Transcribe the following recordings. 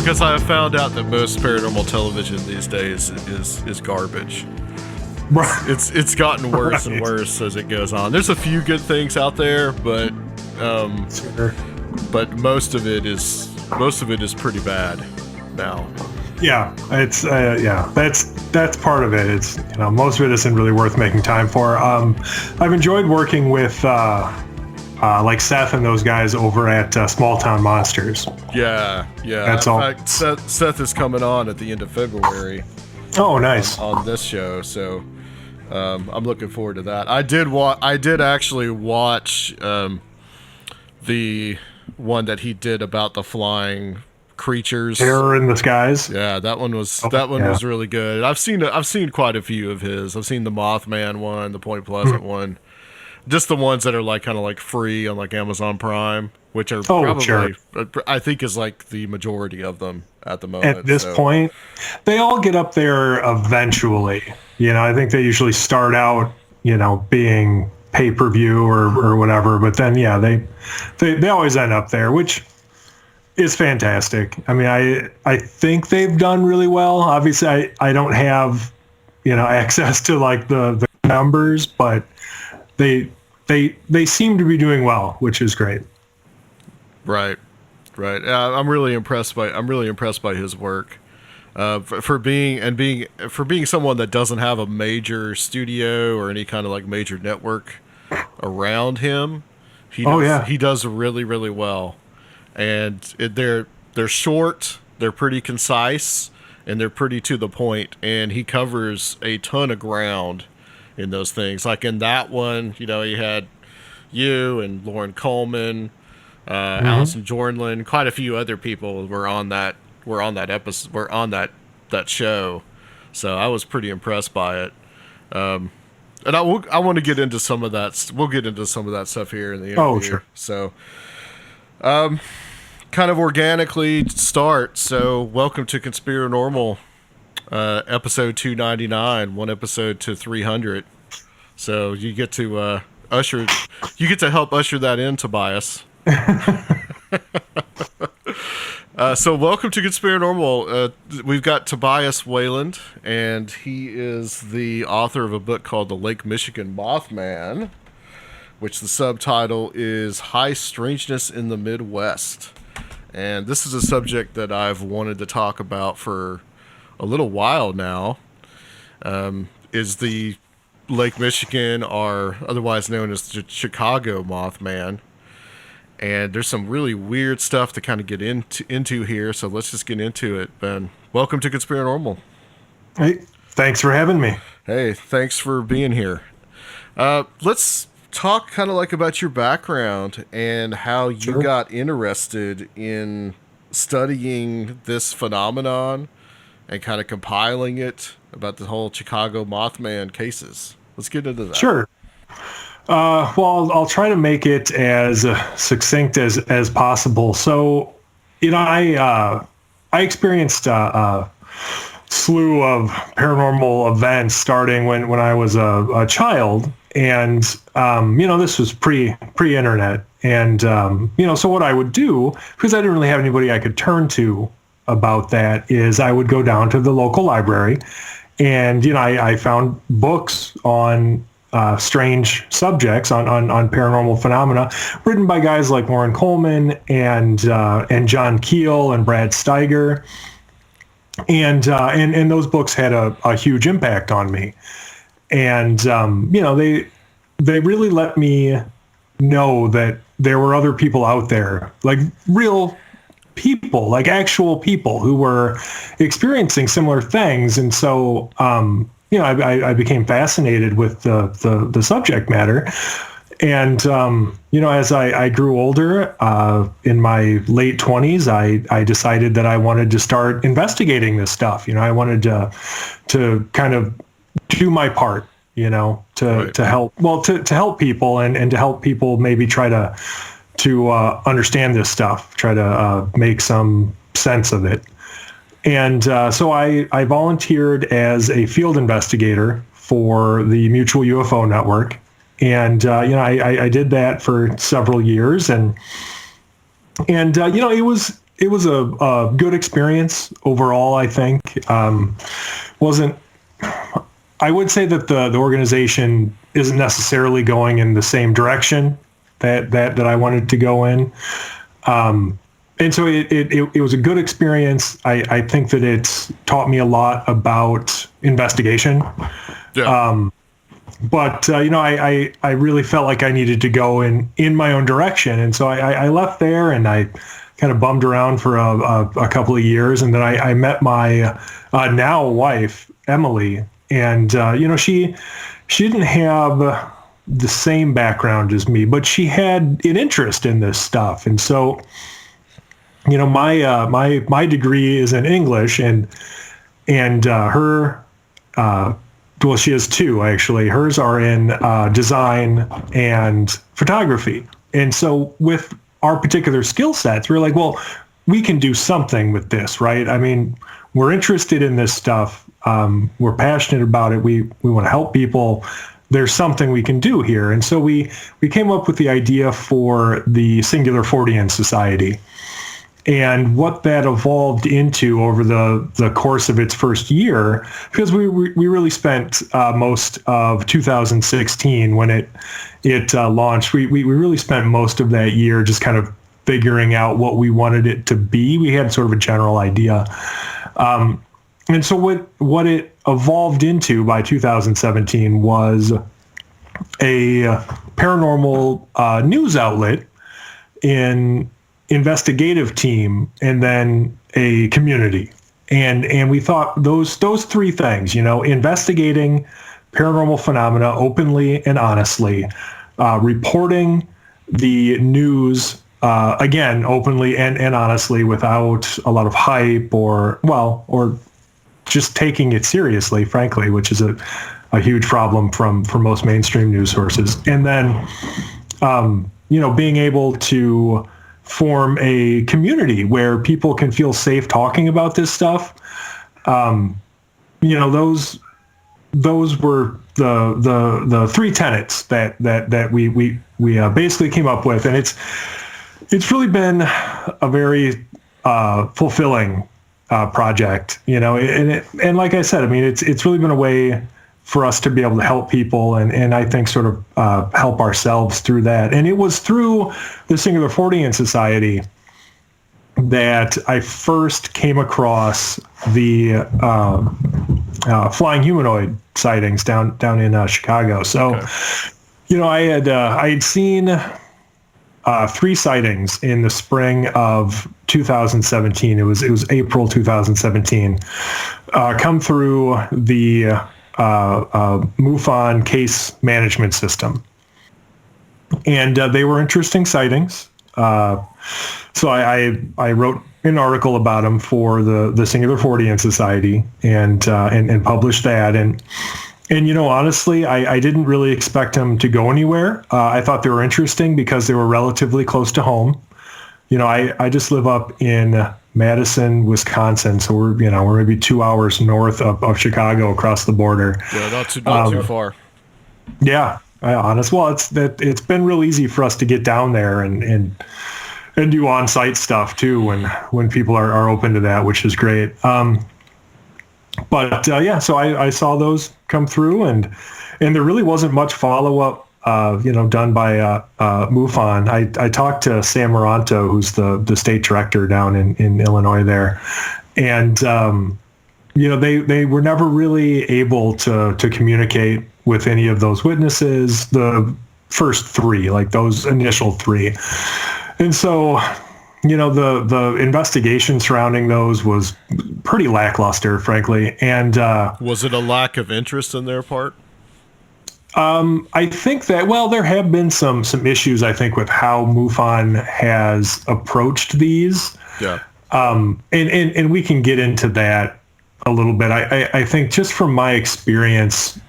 Because I have found out that most paranormal television these days is garbage. Right. It's gotten worse and worse as it goes on. There's a few good things out there, but Sure. but most of it is pretty bad now. Yeah, it's that's part of it. It's most of it isn't really worth making time for. I've enjoyed working with like Seth and those guys over at Small Town Monsters. Yeah. That's In all. fact, Seth is coming on at the end of February. Oh, nice. On this show, so I'm looking forward to that. I did actually watch the one that he did about the flying creatures. Terror in the Skies. Yeah, that one was really good. I've seen quite a few of his. I've seen the Mothman one, the Point Pleasant one, just the ones that are like kind of like free on like Amazon Prime, which are probably sure. I think is like the majority of them at the moment. At this point, they all get up there eventually. I think they usually start out, being pay-per-view or whatever, but then they always end up there, which is fantastic. I mean, I think they've done really well. Obviously, I don't have access to like the numbers, but they seem to be doing well, which is great. Right. I'm really impressed by his work. For being someone that doesn't have a major studio or any kind of like major network around him, he does really, really well. And they're short, they're pretty concise, and they're pretty to the point. And he covers a ton of ground in those things. Like in that one, he had you and Lauren Coleman, Allison Jornlin, quite a few other people were on that episode, were on that show. So I was pretty impressed by it. And I want to get into some of that. We'll get into some of that stuff here in the interview. Oh, sure. So, kind of organically start. So, welcome to Conspirinormal, episode 299, one episode to 300. So you get to help usher that in, Tobias. So welcome to Conspirinormal. We've got Tobias Wayland, and he is the author of a book called The Lake Michigan Mothman, which the subtitle is High Strangeness in the Midwest. And this is a subject that I've wanted to talk about for a little while now. Is the Lake Michigan, or otherwise known as the Chicago Mothman. And there's some really weird stuff to kind of get into here, so let's just get into it, Ben. Welcome to Conspirinormal. Hey, thanks for having me. Hey, thanks for being here. Let's talk kind of like about your background and how you got interested in studying this phenomenon and kind of compiling it about the whole Chicago Mothman cases. Let's get into that. Sure. Well, I'll try to make it as succinct as possible. So, I experienced a slew of paranormal events starting when I was a child, and this was pre-internet, and so what I would do, because I didn't really have anybody I could turn to about that, is I would go down to the local library, and I found books on strange subjects on paranormal phenomena written by guys like Lauren Coleman and John Keel and Brad Steiger. And those books had a huge impact on me. And, they really let me know that there were other people out there, like real people, like actual people who were experiencing similar things. And so, I became fascinated with the subject matter. And, as I grew older, in my late 20s, I decided that I wanted to start investigating this stuff. I wanted to kind of do my part, to help, to help people and to help people maybe try to understand this stuff, try to make some sense of it. And so I volunteered as a field investigator for the Mutual UFO Network. And, I did that for several years. And it a good experience overall. I think wasn't. I would say that the organization isn't necessarily going in the same direction that I wanted to go in. And so it was a good experience. I think that it's taught me a lot about investigation. Yeah. But I really felt like I needed to go in my own direction, and so I left there, and I kind of bummed around for a couple of years, and then I met my now wife, Emily, and she didn't have the same background as me, but she had an interest in this stuff, and so my degree is in English, and her. Well, she has two, actually. Hers are in design and photography. And so with our particular skill sets, we're like, well, we can do something with this, right? I mean, we're interested in this stuff. We're passionate about it. We want to help people. There's something we can do here. And so we came up with the idea for the Singular Fortean Society. And what that evolved into over the course of its first year, because we really spent most of 2016 when it launched. We really spent most of that year just kind of figuring out what we wanted it to be. We had sort of a general idea, and so what it evolved into by 2017 was a paranormal news outlet in investigative team, and then a community. And we thought those three things, investigating paranormal phenomena openly and honestly, reporting the news, again, openly and honestly, without a lot of hype or just taking it seriously, frankly, which is a huge problem for most mainstream news sources. And then, being able to form a community where people can feel safe talking about this stuff. Those were the three tenets that we basically came up with, and it's really been a very fulfilling project, and like I said, I mean, it's really been a way for us to be able to help people and I think sort of help ourselves through that. And it was through the Singular Fortean Society that I first came across the flying humanoid sightings down in Chicago. So, okay. I had seen 3 sightings in the spring of 2017. It was April 2017. Come through the MUFON case management system. And they were interesting sightings. So I wrote an article about them for the Singular Fortean Society and published that. And honestly, I didn't really expect them to go anywhere. I thought they were interesting because they were relatively close to home. I just live up in Madison, Wisconsin, so we're maybe 2 hours north of Chicago across the border. Yeah, not too far. Yeah, it's been real easy for us to get down there and do on-site stuff too when people are open to that, which is great. So I saw those come through, and there really wasn't much follow-up done by MUFON. I talked to Sam Moranto, who's the state director down in Illinois there, and they were never really able to communicate with any of those witnesses, the first 3, like those initial 3. And so, the investigation surrounding those was pretty lackluster, frankly. And was it a lack of interest on their part? I think that, there have been some issues, I think, with how MUFON has approached these. Yeah. And we can get into that a little bit. I think just from my experience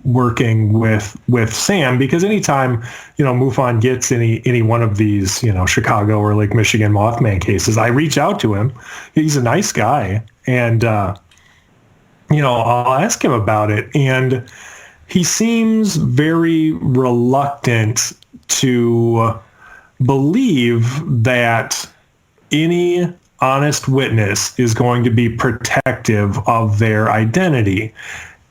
working with Sam, because anytime, MUFON gets any one of these, Chicago or Lake Michigan Mothman cases, I reach out to him. He's a nice guy. And, I'll ask him about it. And he seems very reluctant to believe that any honest witness is going to be protective of their identity.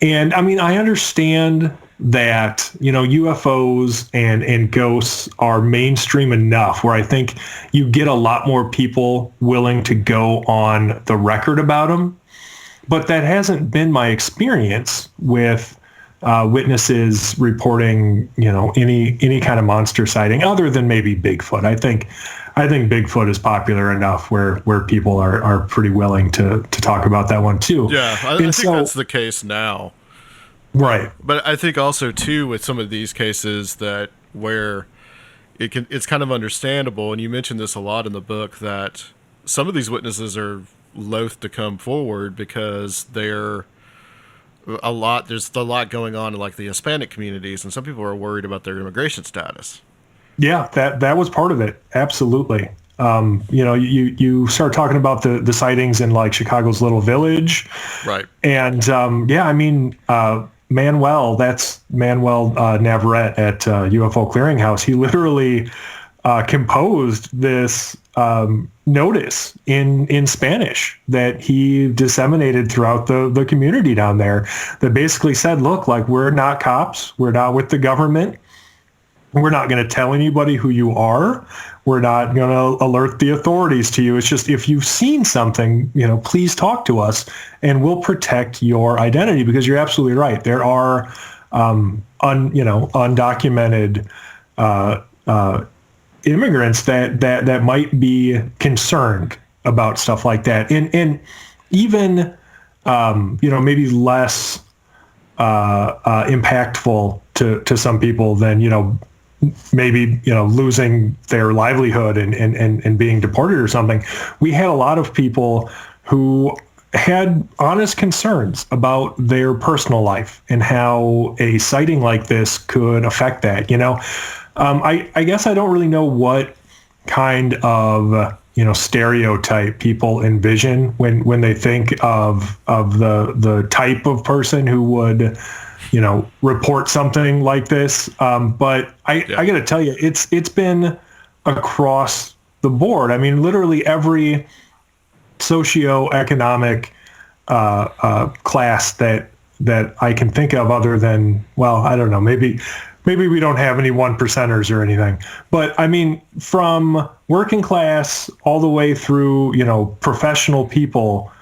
And I mean, I understand that, UFOs and ghosts are mainstream enough where I think you get a lot more people willing to go on the record about them. But that hasn't been my experience with witnesses reporting, any kind of monster sighting other than maybe Bigfoot. I think Bigfoot is popular enough where people are pretty willing to talk about that one too. Yeah, I think that's the case now. Right. But I think also too with some of these cases that where it's kind of understandable, and you mentioned this a lot in the book, that some of these witnesses are loath to come forward because there's a lot going on in like the Hispanic communities, and some people are worried about their immigration status. Yeah, that was part of it. Absolutely. You start talking about the sightings in like Chicago's Little Village. Right. And that's Manuel Navarrete at UFO Clearinghouse. He literally composed this notice in Spanish that he disseminated throughout the community down there that basically said, look, like, we're not cops. We're not with the government. We're not going to tell anybody who you are. We're not going to alert the authorities to you. It's just, if you've seen something, please talk to us and we'll protect your identity, because you're absolutely right. There are, undocumented, immigrants that might be concerned about stuff like that. And even, maybe less, impactful to some people than, maybe, losing their livelihood and being deported or something. We had a lot of people who had honest concerns about their personal life and how a sighting like this could affect that. I guess I don't really know what kind of, stereotype people envision when they think of the type of person who would, report something like this. But I got to tell you, it's been across the board. I mean, literally every socioeconomic class that I can think of, other than, well, I don't know, maybe we don't have any 1%ers or anything. But I mean, from working class all the way through, professional people,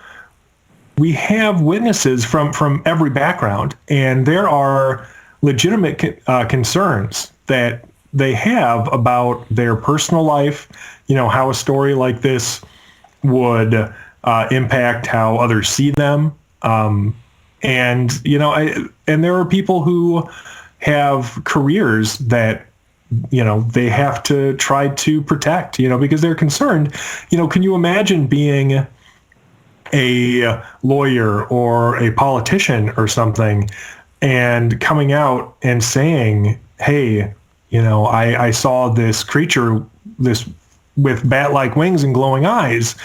we have witnesses from every background, and there are legitimate concerns that they have about their personal life, how a story like this would impact how others see them. And there are people who have careers that, they have to try to protect, because they're concerned. Can you imagine being a lawyer or a politician or something and coming out and saying, hey, I saw this creature, this with bat-like wings and glowing eyes,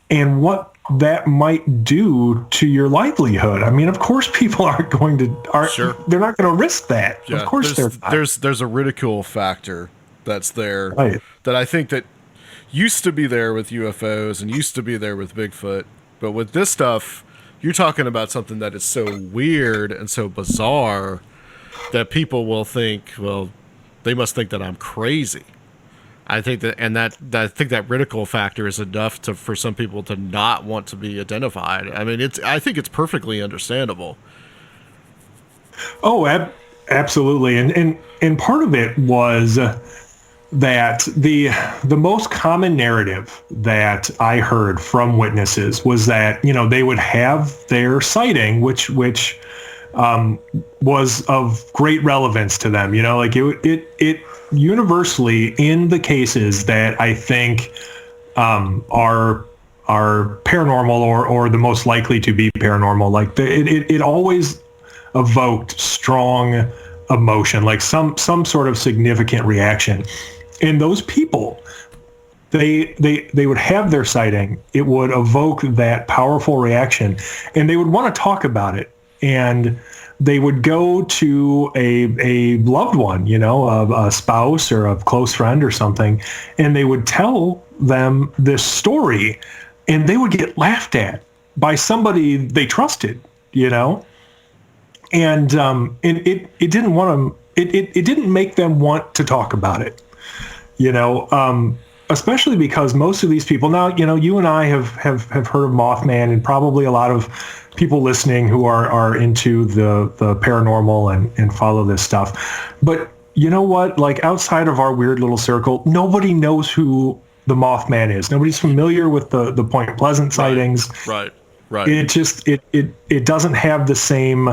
and what that might do to your livelihood? I mean, of course people aren't going to, Sure. They're not going to risk that. Yeah, of course there's a ridicule factor that's there, right, that I think that used to be there with UFOs and used to be there with Bigfoot. But with this stuff, you're talking about something that is so weird and so bizarre that people will think, well, they must think that I'm crazy. I think that ridicule factor is enough for some people to not want to be identified. I mean, I think it's perfectly understandable. Oh, absolutely. And part of it was that the most common narrative that I heard from witnesses was that, they would have their sighting, which was of great relevance to them. Like it universally, in the cases that I think are paranormal or the most likely to be paranormal, like it always evoked strong emotion, like some sort of significant reaction. And those people, they would have their sighting. It would evoke that powerful reaction, and they would want to talk about it and they would go to a loved one, a spouse or a close friend or something, and they would tell them this story, and they would get laughed at by somebody they trusted, and it didn't want them. It didn't make them want to talk about it, especially because most of these people now, you and I have heard of Mothman, and probably a lot of people listening who are into the paranormal and follow this stuff. But you know what? Like, outside of our weird little circle, nobody knows who the Mothman is. Nobody's familiar with the Point Pleasant sightings. Right. It just it doesn't have the same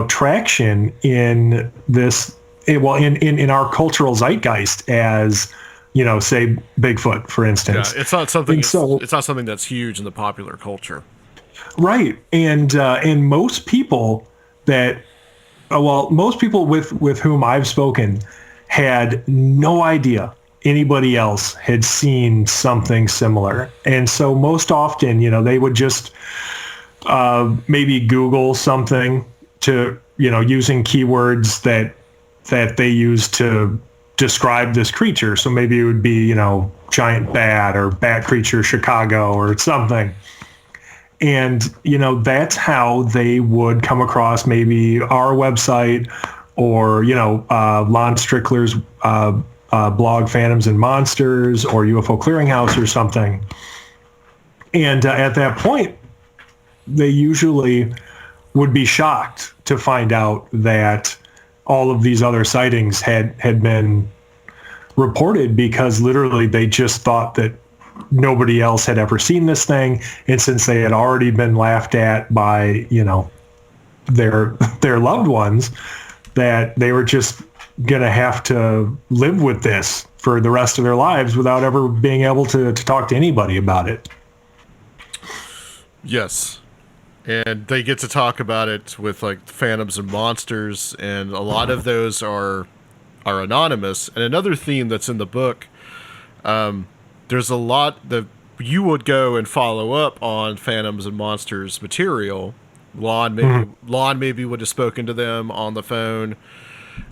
traction in this, in our cultural zeitgeist as say Bigfoot, for instance. Yeah, it's not something. It's not something that's huge in the popular culture. Right, and most people most people with whom I've spoken had no idea anybody else had seen something similar, and so most often, they would just maybe Google something to using keywords that they use to describe this creature. So maybe it would be giant bat or bat creature Chicago or something. And, that's how they would come across maybe our website or, Lon Strickler's blog, Phantoms and Monsters, or UFO Clearinghouse or something. And at that point, they usually would be shocked to find out that all of these other sightings had been reported, because literally they just thought that nobody else had ever seen this thing, and since they had already been laughed at by their loved ones, that they were just gonna have to live with this for the rest of their lives without ever being able to talk to anybody about it. Yes, and they get to talk about it with like Phantoms and Monsters, and a lot of those are anonymous. And another theme that's in the book, there's a lot that you would go and follow up on Phantoms and Monsters material. Lon maybe would have spoken to them on the phone,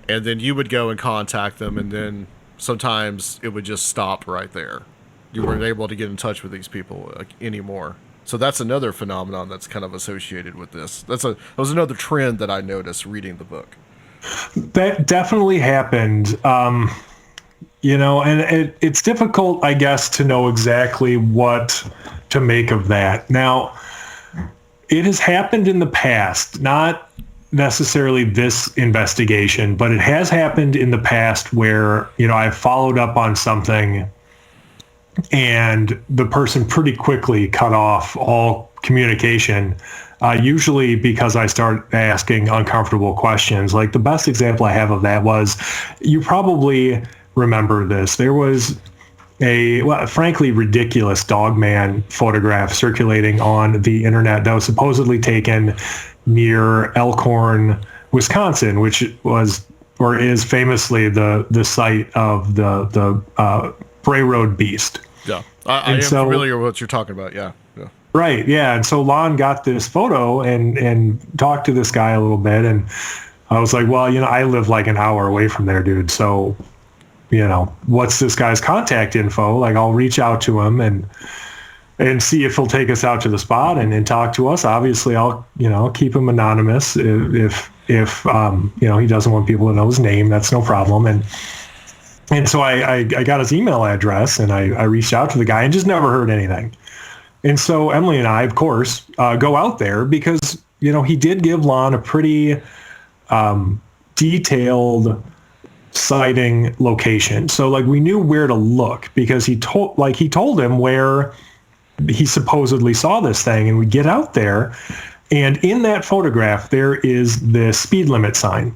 and then you would go and contact them, and then sometimes it would just stop right there. You weren't able to get in touch with these people anymore. So that's another phenomenon that's kind of associated with this. That was another trend that I noticed reading the book. That definitely happened. And it's difficult, I guess, to know exactly what to make of that. Now, it has happened in the past, not necessarily this investigation, but it has happened in the past where, I've followed up on something and the person pretty quickly cut off all communication, usually because I start asking uncomfortable questions. Like, the best example I have of that was, you probably remember this. There was a frankly ridiculous Dogman photograph circulating on the internet that was supposedly taken near Elkhorn, Wisconsin, which was or is famously the site of the Bray Road Beast. Yeah, I am familiar with what you're talking about. Yeah. Right, yeah. And so Lon got this photo and talked to this guy a little bit, and I was like, well, I live like an hour away from there, dude. So, what's this guy's contact info? Like, I'll reach out to him and see if he'll take us out to the spot and talk to us. Obviously, I'll keep him anonymous if he doesn't want people to know his name. That's no problem. And so I got his email address, and I reached out to the guy and just never heard anything. And so Emily and I, of course, go out there because, he did give Lon a pretty detailed sighting location. So, like, we knew where to look because he told him where he supposedly saw this thing. And we get out there, and in that photograph, there is the speed limit sign.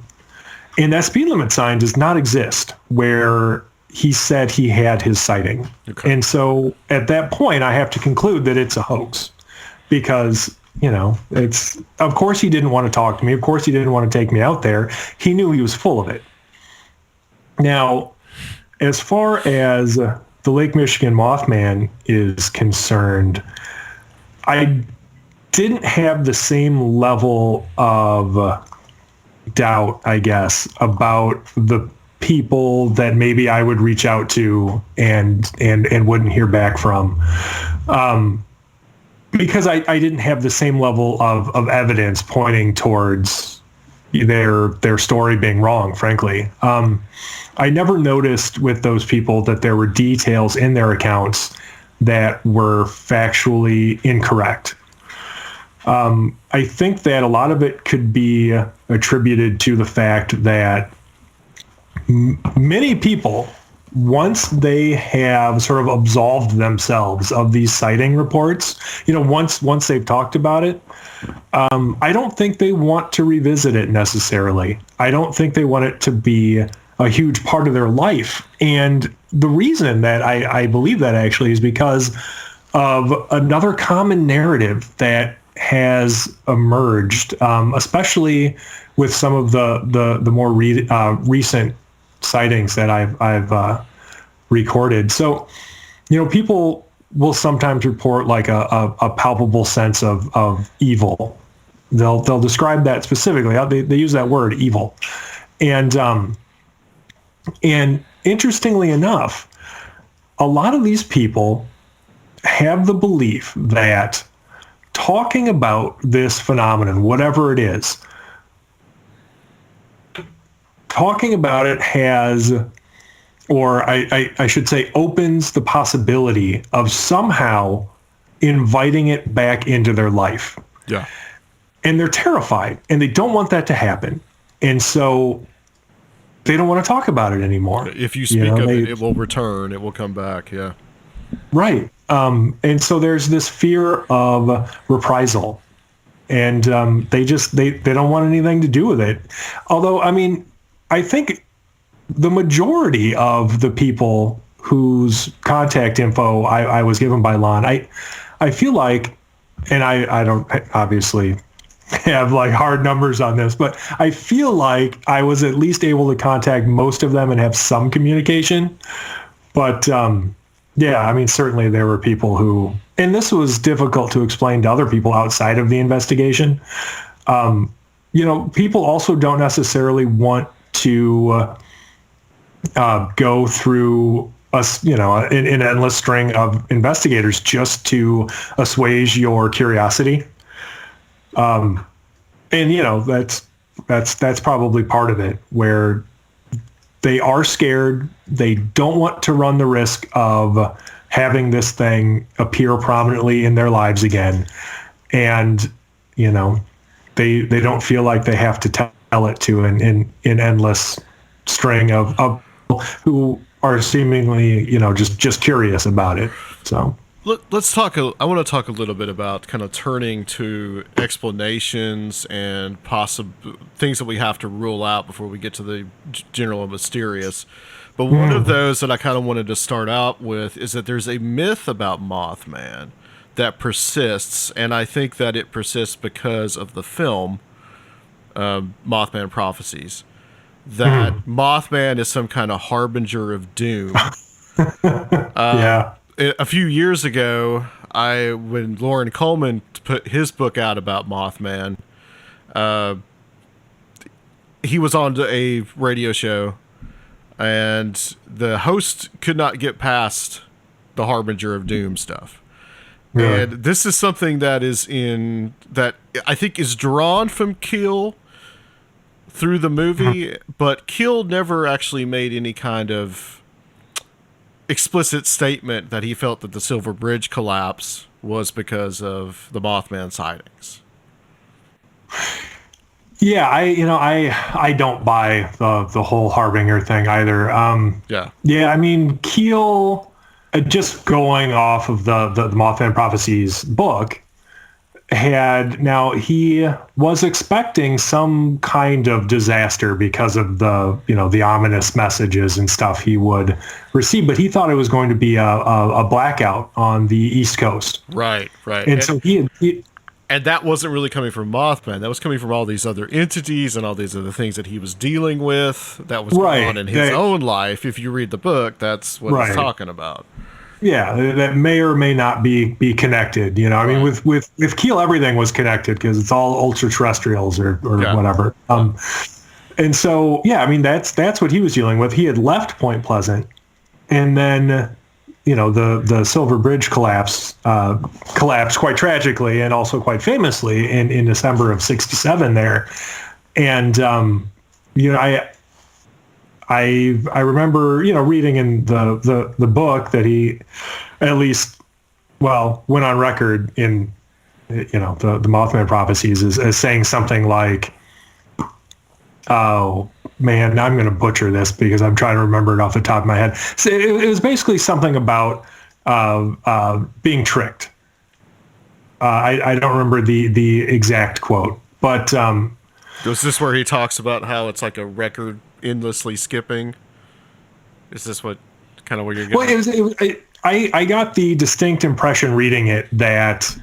And that speed limit sign does not exist where he said he had his sighting. Okay. And so at that point, I have to conclude that it's a hoax because, it's, of course he didn't want to talk to me. Of course he didn't want to take me out there. He knew he was full of it. Now, as far as the Lake Michigan Mothman is concerned, I didn't have the same level of doubt, I guess, about the people that maybe I would reach out to and wouldn't hear back from. Because I didn't have the same level of evidence pointing towards their story being wrong, frankly. I never noticed with those people that there were details in their accounts that were factually incorrect. I think that a lot of it could be attributed to the fact that many people, once they have sort of absolved themselves of these sighting reports, once they've talked about it, I don't think they want to revisit it necessarily. I don't think they want it to be a huge part of their life. And the reason that I believe that actually is because of another common narrative that has emerged, especially with some of the more recent sightings that I've recorded. So, people will sometimes report like a palpable sense of evil. They'll describe that specifically. They use that word, evil, and interestingly enough, a lot of these people have the belief that talking about this phenomenon, whatever it is, talking about it has, or I should say, opens the possibility of somehow inviting it back into their life. Yeah. And they're terrified, and they don't want that to happen. And so they don't want to talk about it anymore. If you speak of it, it will return. It will come back. Yeah. Right. And so there's this fear of reprisal, and they don't want anything to do with it. Although, I mean, I think the majority of the people whose contact info I was given by Lon, I feel like, and I don't obviously have like hard numbers on this, but I feel like I was at least able to contact most of them and have some communication. But yeah, I mean, certainly there were people who, and this was difficult to explain to other people outside of the investigation. People also don't necessarily want to go through an endless string of investigators just to assuage your curiosity. And that's probably part of it, where they are scared. They don't want to run the risk of having this thing appear prominently in their lives again. And, they don't feel like they have to tell it to an endless string of people who are seemingly, just curious about it. So let's talk. I want to talk a little bit about kind of turning to explanations and possible things that we have to rule out before we get to the general and mysterious. But one of those that I kind of wanted to start out with is that there's a myth about Mothman that persists, and I think that it persists because of the film Mothman Prophecies. That Mothman is some kind of harbinger of doom. Yeah. A few years ago, when Lauren Coleman put his book out about Mothman, he was on a radio show, and the host could not get past the harbinger of doom stuff. Yeah. And this is something that I think is drawn from Keel through the movie, but Keel never actually made any kind of explicit statement that he felt that the Silver Bridge collapse was because of the Mothman sightings. Yeah, I don't buy the whole harbinger thing either. Yeah, I mean, Keel, just going off of the Mothman Prophecies book, he was expecting some kind of disaster because of the ominous messages and stuff he would receive, but he thought it was going to be a blackout on the East Coast. Right. And so and that wasn't really coming from Mothman. That was coming from all these other entities and all these other things that he was dealing with that was going on in his own life. If you read the book, that's what he's talking about. Yeah, that may or may not be connected. I mean, with Keel, everything was connected because it's all ultra terrestrials or whatever. And so, yeah, I mean, that's what he was dealing with. He had left Point Pleasant, and then, the Silver Bridge collapsed quite tragically and also quite famously in December of '67 there. And, I remember, reading in the book that he at least, went on record in, the Mothman prophecies as saying something like, oh man, I'm going to butcher this because I'm trying to remember it off the top of my head. So it was basically something about being tricked. I don't remember the exact quote, but was this where he talks about how it's like a record endlessly skipping? Is this what you're getting? Well, I got the distinct impression reading it that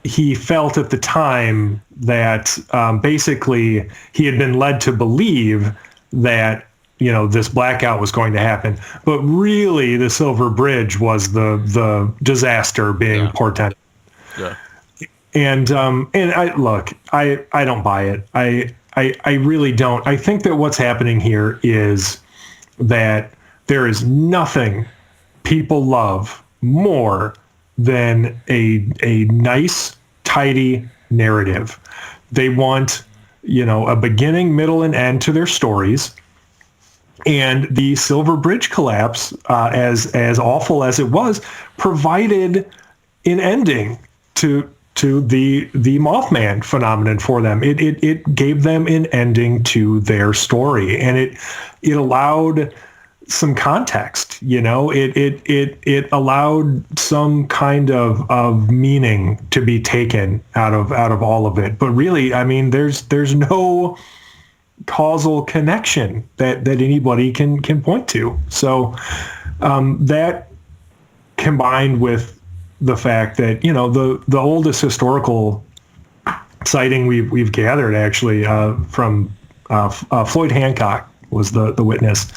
he felt at the time that basically he had been led to believe that this blackout was going to happen, but really the Silver Bridge was the disaster being portended. Yeah. And I don't buy it. I really don't. I think that what's happening here is that there is nothing people love more than a nice, tidy narrative. They want, a beginning, middle, and end to their stories. And the Silver Bridge collapse, as awful as it was, provided an ending to the Mothman phenomenon for them. It gave them an ending to their story, and it allowed some context. It allowed some kind of meaning to be taken out of all of it. But really, I mean, there's no causal connection that anybody can point to. So that combined with the fact that the oldest historical sighting we've gathered actually from Floyd Hancock was the witness,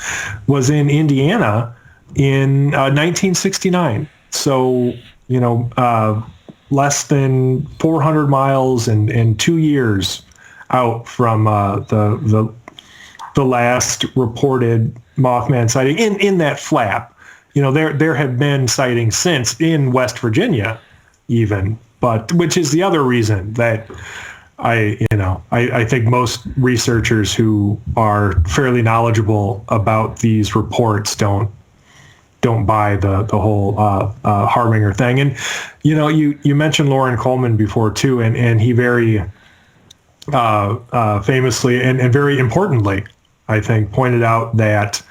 was in Indiana in 1969. So less than 400 miles and 2 years out from the last reported Mothman sighting in that flap. There have been sightings since in West Virginia, even, but which is the other reason that I think most researchers who are fairly knowledgeable about these reports don't buy the whole Harbinger thing. And you mentioned Loren Coleman before too, and he very famously and very importantly, I think, pointed out that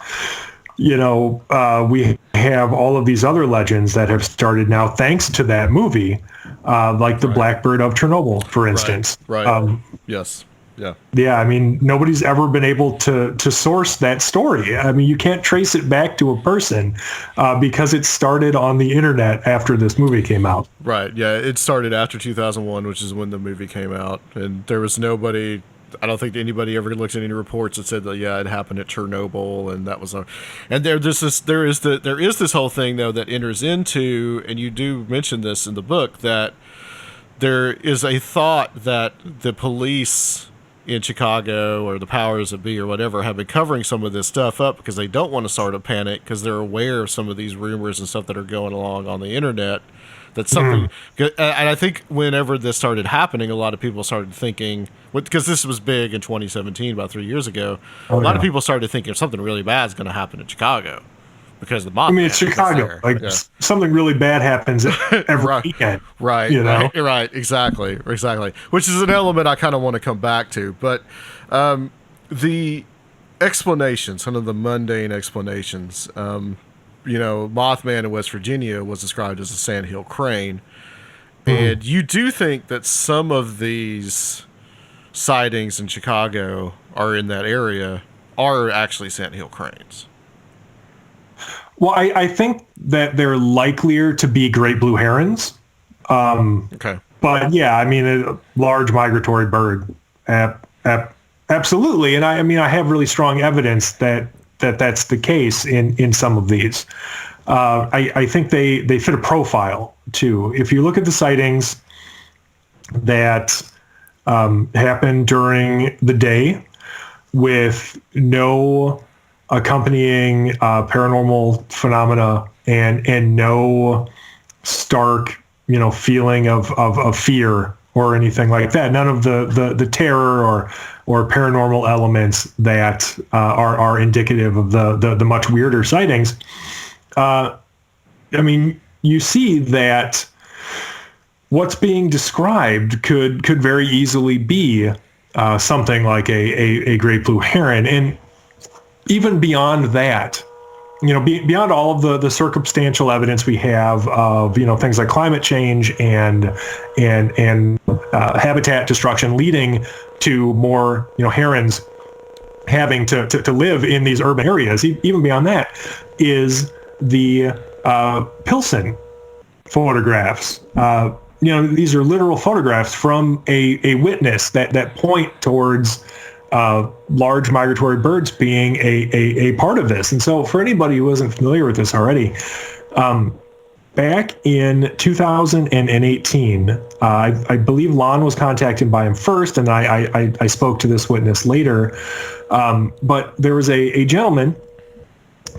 we have all of these other legends that have started now thanks to that movie, like the Blackbird of Chernobyl, for instance. Right. Yes. Yeah. Yeah. I mean, nobody's ever been able to source that story. I mean, you can't trace it back to a person because it started on the internet after this movie came out. Right. Yeah. It started after 2001, which is when the movie came out, and there was nobody. I don't think anybody ever looked at any reports that said that it happened at Chernobyl, and that was and there is this whole thing though that enters into, and you do mention this in the book, that there is a thought that the police in Chicago or the powers that be or whatever have been covering some of this stuff up because they don't want to start a panic because they're aware of some of these rumors and stuff that are going along on the internet. That's something, and I think whenever this started happening, a lot of people started thinking, because this was big in 2017, about 3 years ago, a lot of people started thinking something really bad is going to happen in Chicago because the Mothman. I mean, it's Chicago. Something really bad happens every weekend. Right. Right. Exactly. Which is an element I kind of want to come back to, but the explanations, some of the mundane explanations. Mothman in West Virginia was described as a sandhill crane. And you do think that some of these sightings in Chicago are in that area are actually sandhill cranes. Well, I think that they're likelier to be great blue herons. Okay. But yeah, I mean, a large migratory bird. Absolutely. And I have really strong evidence that that's the case in some of these. I think they fit a profile too. If you look at the sightings that happen during the day with no accompanying paranormal phenomena and no stark, feeling of fear or anything like that. None of the terror or paranormal elements that are indicative of the much weirder sightings. You see that what's being described could very easily be something like a great blue heron. And even beyond that, beyond all of the circumstantial evidence we have of, things like climate change and habitat destruction leading to more, herons having to live in these urban areas, even beyond that, is the Pilsen photographs. These are literal photographs from a witness that point towards large migratory birds being a part of this. And so for anybody who wasn't familiar with this already, back in 2018, I believe Lon was contacted by him first, and I spoke to this witness later. But there was a gentleman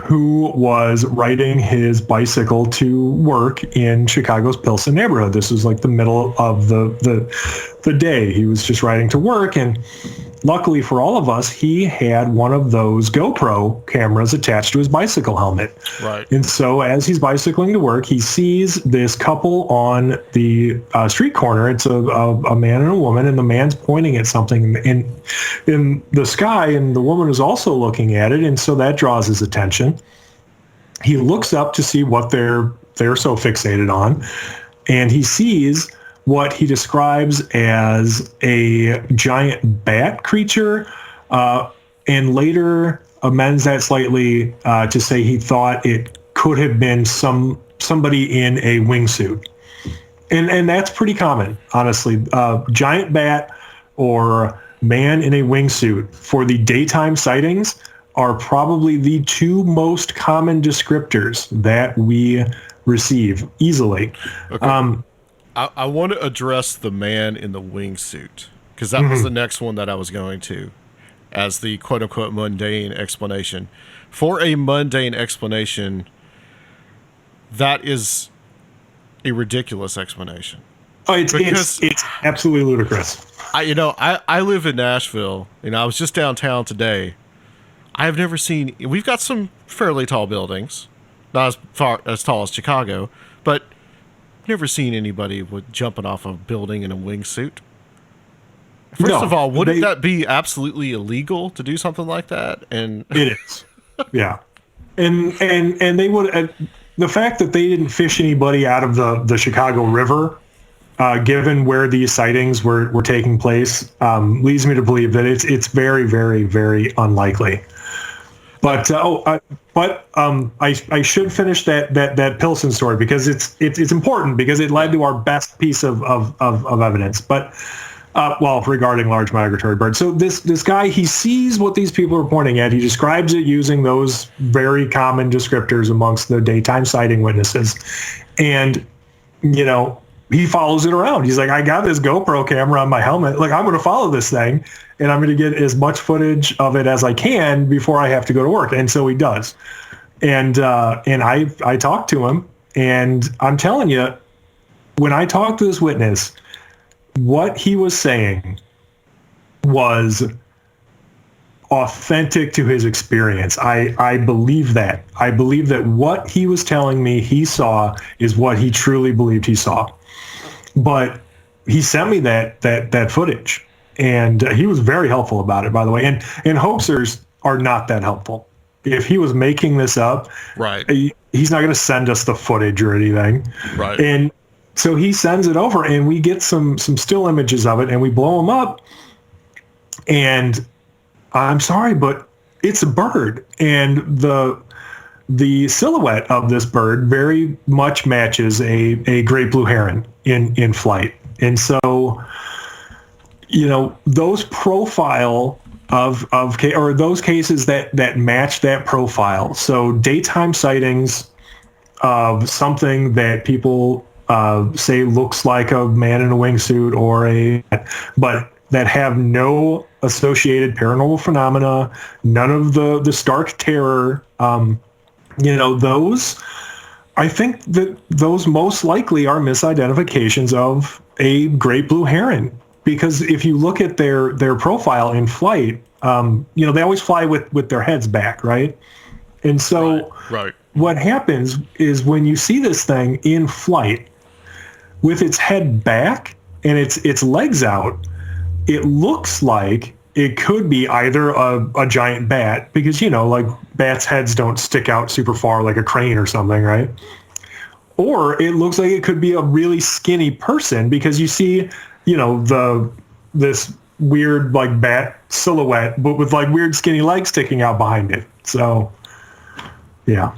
who was riding his bicycle to work in Chicago's Pilsen neighborhood. This was like the middle of the day. He was just riding to work, and luckily for all of us, he had one of those GoPro cameras attached to his bicycle helmet. Right. And so as he's bicycling to work, he sees this couple on the street corner. It's a man and a woman, and the man's pointing at something in the sky, and the woman is also looking at it, and so that draws his attention. He looks up to see what they're so fixated on, and he sees what he describes as a giant bat creature, and later amends that slightly to say he thought it could have been somebody in a wingsuit. And that's pretty common, honestly. Giant bat or man in a wingsuit for the daytime sightings are probably the two most common descriptors that we receive easily. Okay. I want to address the man in the wingsuit, because that was the next one that I was going to, as the quote-unquote mundane explanation. For a mundane explanation, that is a ridiculous explanation. Oh, it's absolutely ludicrous. I live in Nashville, and I was just downtown today. I have never seen... We've got some fairly tall buildings, not as tall as Chicago, but never seen anybody jumping off a building in a wingsuit. First of all, wouldn't that be absolutely illegal to do something like that? And it is, yeah. And they would the fact that they didn't fish anybody out of the Chicago River, given where these sightings were taking place, leads me to believe that it's very, very, very unlikely. But I should finish that Pilsen story, because it's important, because it led to our best piece of evidence. But regarding large migratory birds. So this guy, he sees what these people are pointing at. He describes it using those very common descriptors amongst the daytime sighting witnesses, and he follows it around. He's like, I got this GoPro camera on my helmet. Like, I'm going to follow this thing, and I'm going to get as much footage of it as I can before I have to go to work. And so he does. And I talked to him, and I'm telling you, when I talked to this witness, what he was saying was authentic to his experience. I believe that. I believe that what he was telling me he saw is what he truly believed he saw. But he sent me that footage, and he was very helpful about it, by the way. And hoaxers are not that helpful. If he was making this up, right, he's not going to send us the footage or anything. Right. And so he sends it over, and we get some still images of it, and we blow them up. And I'm sorry, but it's a bird, and the silhouette of this bird very much matches a great blue heron in flight. And so, those profile or those cases that match that profile. So daytime sightings of something that people say looks like a man in a wingsuit but that have no associated paranormal phenomena, none of the stark terror, those, I think that those most likely are misidentifications of a great blue heron. Because if you look at their profile in flight, they always fly with their heads back, right? And so right. What happens is when you see this thing in flight with its head back and its legs out, it looks like it could be either a giant bat, because, like bats' heads don't stick out super far like a crane or something, right? Or it looks like it could be a really skinny person, because you see, this weird like bat silhouette, but with like weird skinny legs sticking out behind it. So, yeah.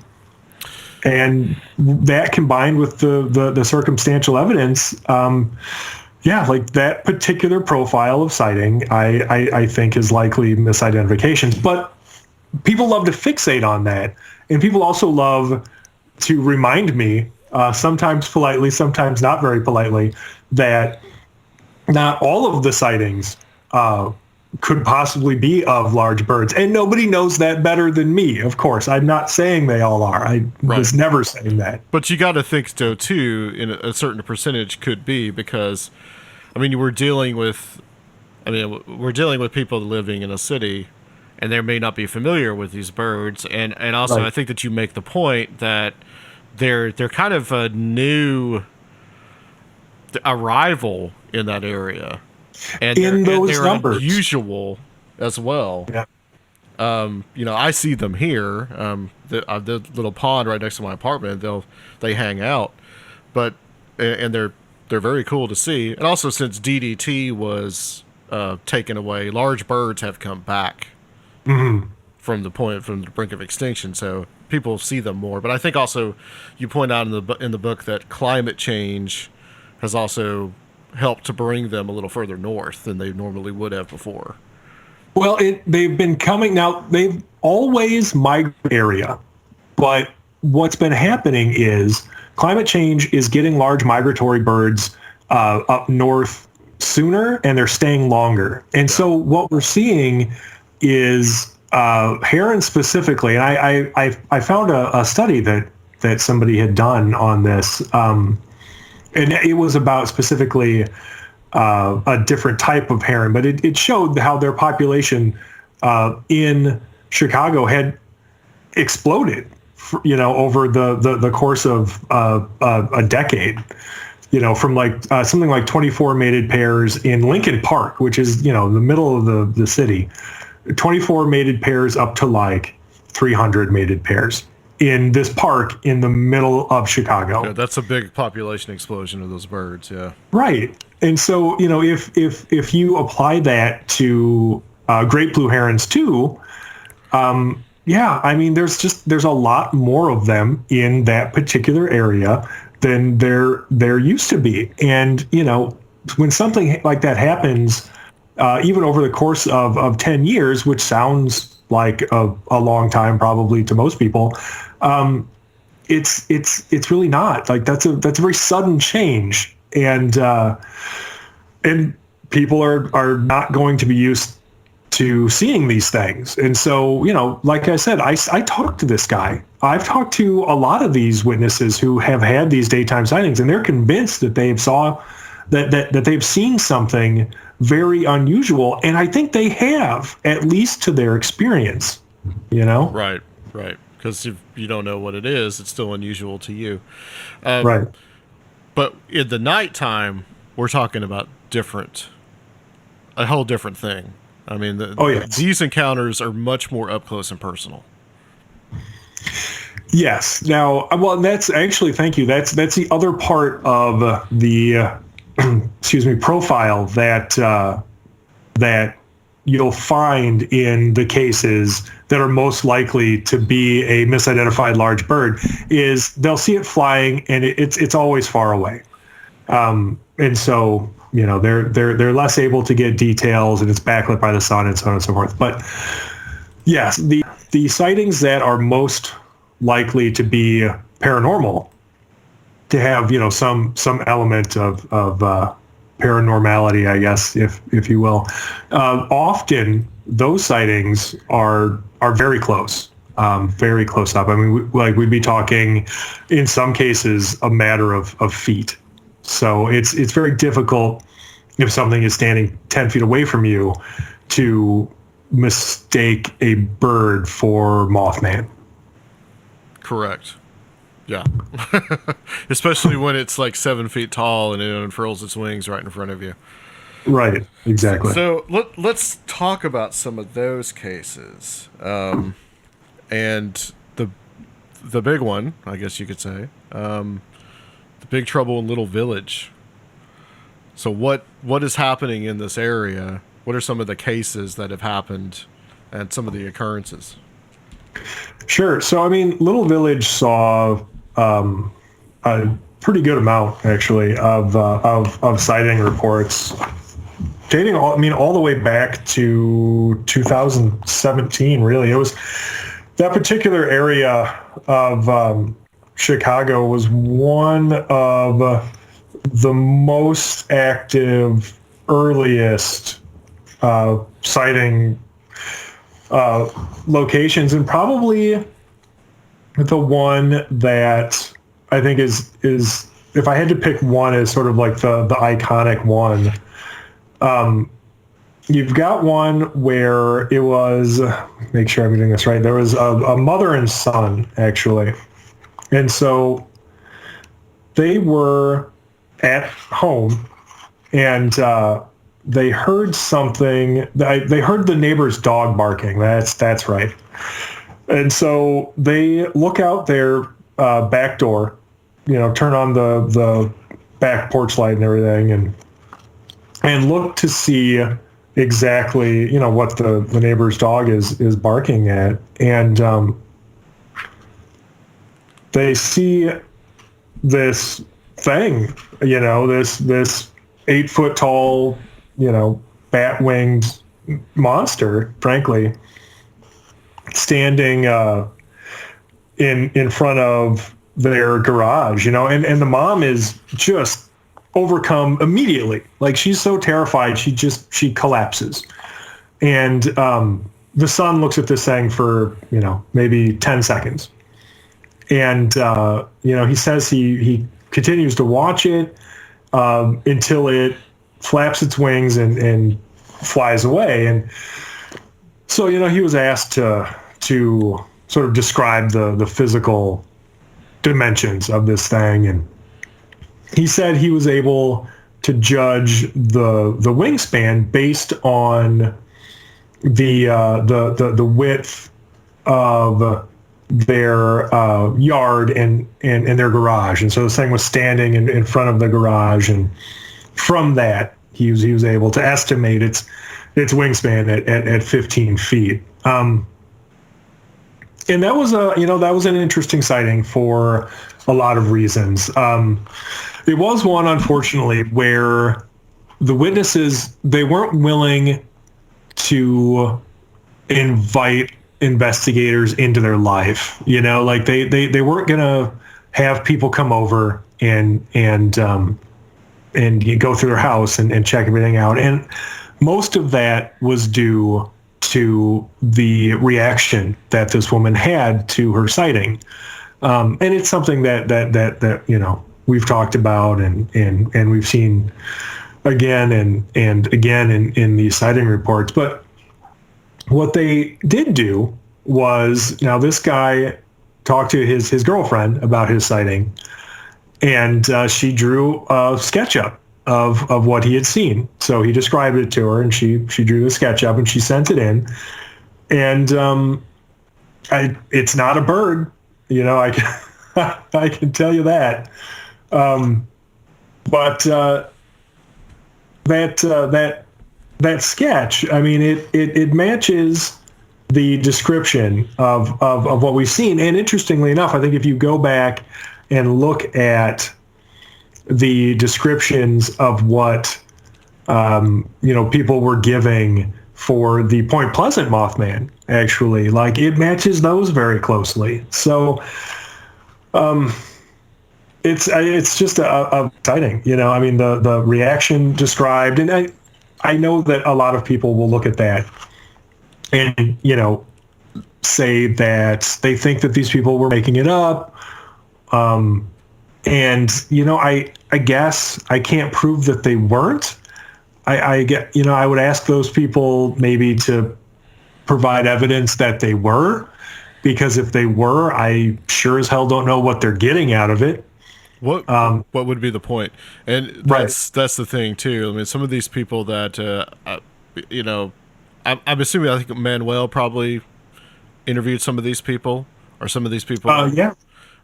And that combined with the circumstantial evidence, like that particular profile of sighting, I think is likely misidentifications. But people love to fixate on that. And people also love to remind me, sometimes politely, sometimes not very politely, that not all of the sightings could possibly be of large birds. And nobody knows that better than me, of course. I'm not saying they all are. I was never saying that. But you got to think, so, too, in a certain percentage could be, because, we're dealing with people living in a city, and they may not be familiar with these birds. And also, I think that you make the point that they're kind of a new arrival in that area. And they're numbers, unusual as well. Yeah. I see them here. The little pond right next to my apartment. They hang out, and they're very cool to see. And also, since DDT was taken away, large birds have come back from the brink of extinction. So people see them more. But I think also you point out in the book that climate change has also helped to bring them a little further north than they normally would have before. Well, they've been coming now. They've always migrated area, but what's been happening is climate change is getting large migratory birds up north sooner, and they're staying longer. And so what we're seeing is herons specifically. And I found a study that somebody had done on this. And it was about specifically a different type of heron, but it showed how their population in Chicago had exploded, over the course of a decade. From like something like 24 mated pairs in Lincoln Park, which is the middle of the city, 24 mated pairs up to like 300 mated pairs in this park in the middle of Chicago. Yeah, that's a big population explosion of those birds. Yeah. Right. And so, if you apply that to great blue herons too, there's a lot more of them in that particular area than there used to be. And, when something like that happens, even over the course of 10 years, which sounds like a long time probably to most people, it's really not. Like that's a very sudden change, and people are not going to be used to seeing these things. And so, like I said, I talked to this guy. I've talked to a lot of these witnesses who have had these daytime sightings, and they're convinced that that they've seen something very unusual. And I think they have, at least to their experience, Right. Because if you don't know what it is, it's still unusual to you. Right. But in the nighttime, we're talking about a whole different thing. These encounters are much more up close and personal. Yes. Now, well, that's actually, thank you. That's the other part of the profile that you'll find in the cases that are most likely to be a misidentified large bird is they'll see it flying, and it's always far away. And so, they're less able to get details, and it's backlit by the sun and so on and so forth. But yes, the sightings that are most likely to be paranormal to have, some element of paranormality, I guess, if you will. Often those sightings are very close. Very close up. I mean, we'd be talking, in some cases, a matter of feet. So it's very difficult if something is standing 10 feet away from you to mistake a bird for Mothman. Correct. Yeah. Especially when it's like 7 feet tall and it unfurls its wings right in front of you. Right. Exactly. So let's talk about some of those cases. And the big one, I guess you could say, the Big Trouble in Little Village. So what is happening in this area? What are some of the cases that have happened and some of the occurrences? Sure. So, I mean, Little Village saw a pretty good amount, actually, of sighting reports dating all the way back to 2017. Really, it was that particular area of Chicago was one of the most active, earliest sighting locations, and probably the one that I think is if I had to pick one as sort of like the iconic one. You've got one where it was, make sure I'm getting this right, there was a mother and son, actually. And so they were at home, and they heard something. They heard the neighbor's dog barking. That's right. And so they look out their back door, turn on the back porch light and everything, and look to see exactly, what the neighbor's dog is barking at. And they see this thing, this 8 foot tall, bat winged monster, frankly, standing in front of their garage, and the mom is just overcome immediately. Like, she's so terrified, she collapses. And the son looks at this thing for, maybe 10 seconds. And, he says he continues to watch it until it flaps its wings and flies away. And so, he was asked to sort of describe the physical dimensions of this thing. And he said he was able to judge the wingspan based on the width of their yard and their garage. And so this thing was standing in front of the garage, and from that he was able to estimate its wingspan at 15 feet. And that was an interesting sighting for a lot of reasons. It was one, unfortunately, where the witnesses, they weren't willing to invite investigators into their life. Like they weren't gonna have people come over and go through their house and check everything out. And most of that was due to the reaction that this woman had to her sighting. And it's something that we've talked about and we've seen again and again in these sighting reports. But what they did do was, now this guy talked to his girlfriend about his sighting, and she drew a sketch up of what he had seen. So he described it to her, and she drew the sketch up and she sent it in. And it's not a bird, I can tell you that. But that sketch, I mean, it matches the description of what we've seen. And interestingly enough, I think if you go back and look at the descriptions of what people were giving for the Point Pleasant Mothman, actually, like, it matches those very closely. So It's just a exciting, I mean, the reaction described, and I know that a lot of people will look at that and, say that they think that these people were making it up. And, I guess I can't prove that they weren't. I get, I would ask those people maybe to provide evidence that they were, because if they were, I sure as hell don't know what they're getting out of it. What would be the point? And that's the thing too. I mean, some of these people that I'm assuming, I think Manuel probably interviewed some of these people, or some of these people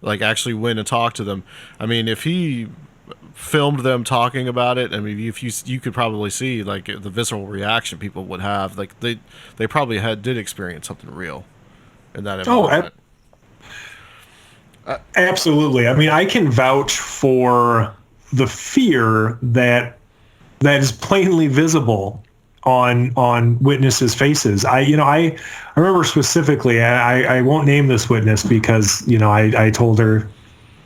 like actually went and talked to them. I mean, if he filmed them talking about it, I mean, if you could probably see like the visceral reaction people would have. Like they probably did experience something real in that environment. Absolutely. I mean, I can vouch for the fear that is plainly visible on witnesses' faces. I remember specifically, I won't name this witness because, I told her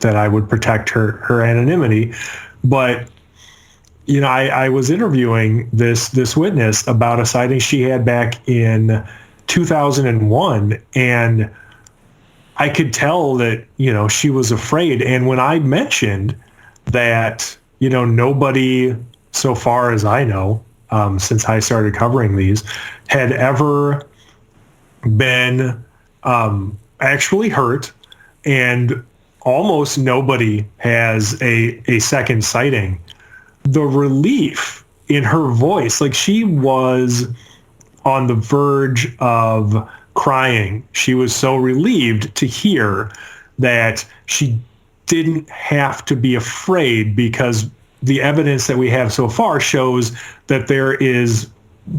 that I would protect her anonymity, but I was interviewing this witness about a sighting she had back in 2001, and I could tell that, she was afraid. And when I mentioned that, nobody, so far as I know, since I started covering these, had ever been actually hurt, and almost nobody has a second sighting, the relief in her voice, like she was on the verge of crying. She was so relieved to hear that she didn't have to be afraid, because the evidence that we have so far shows that there is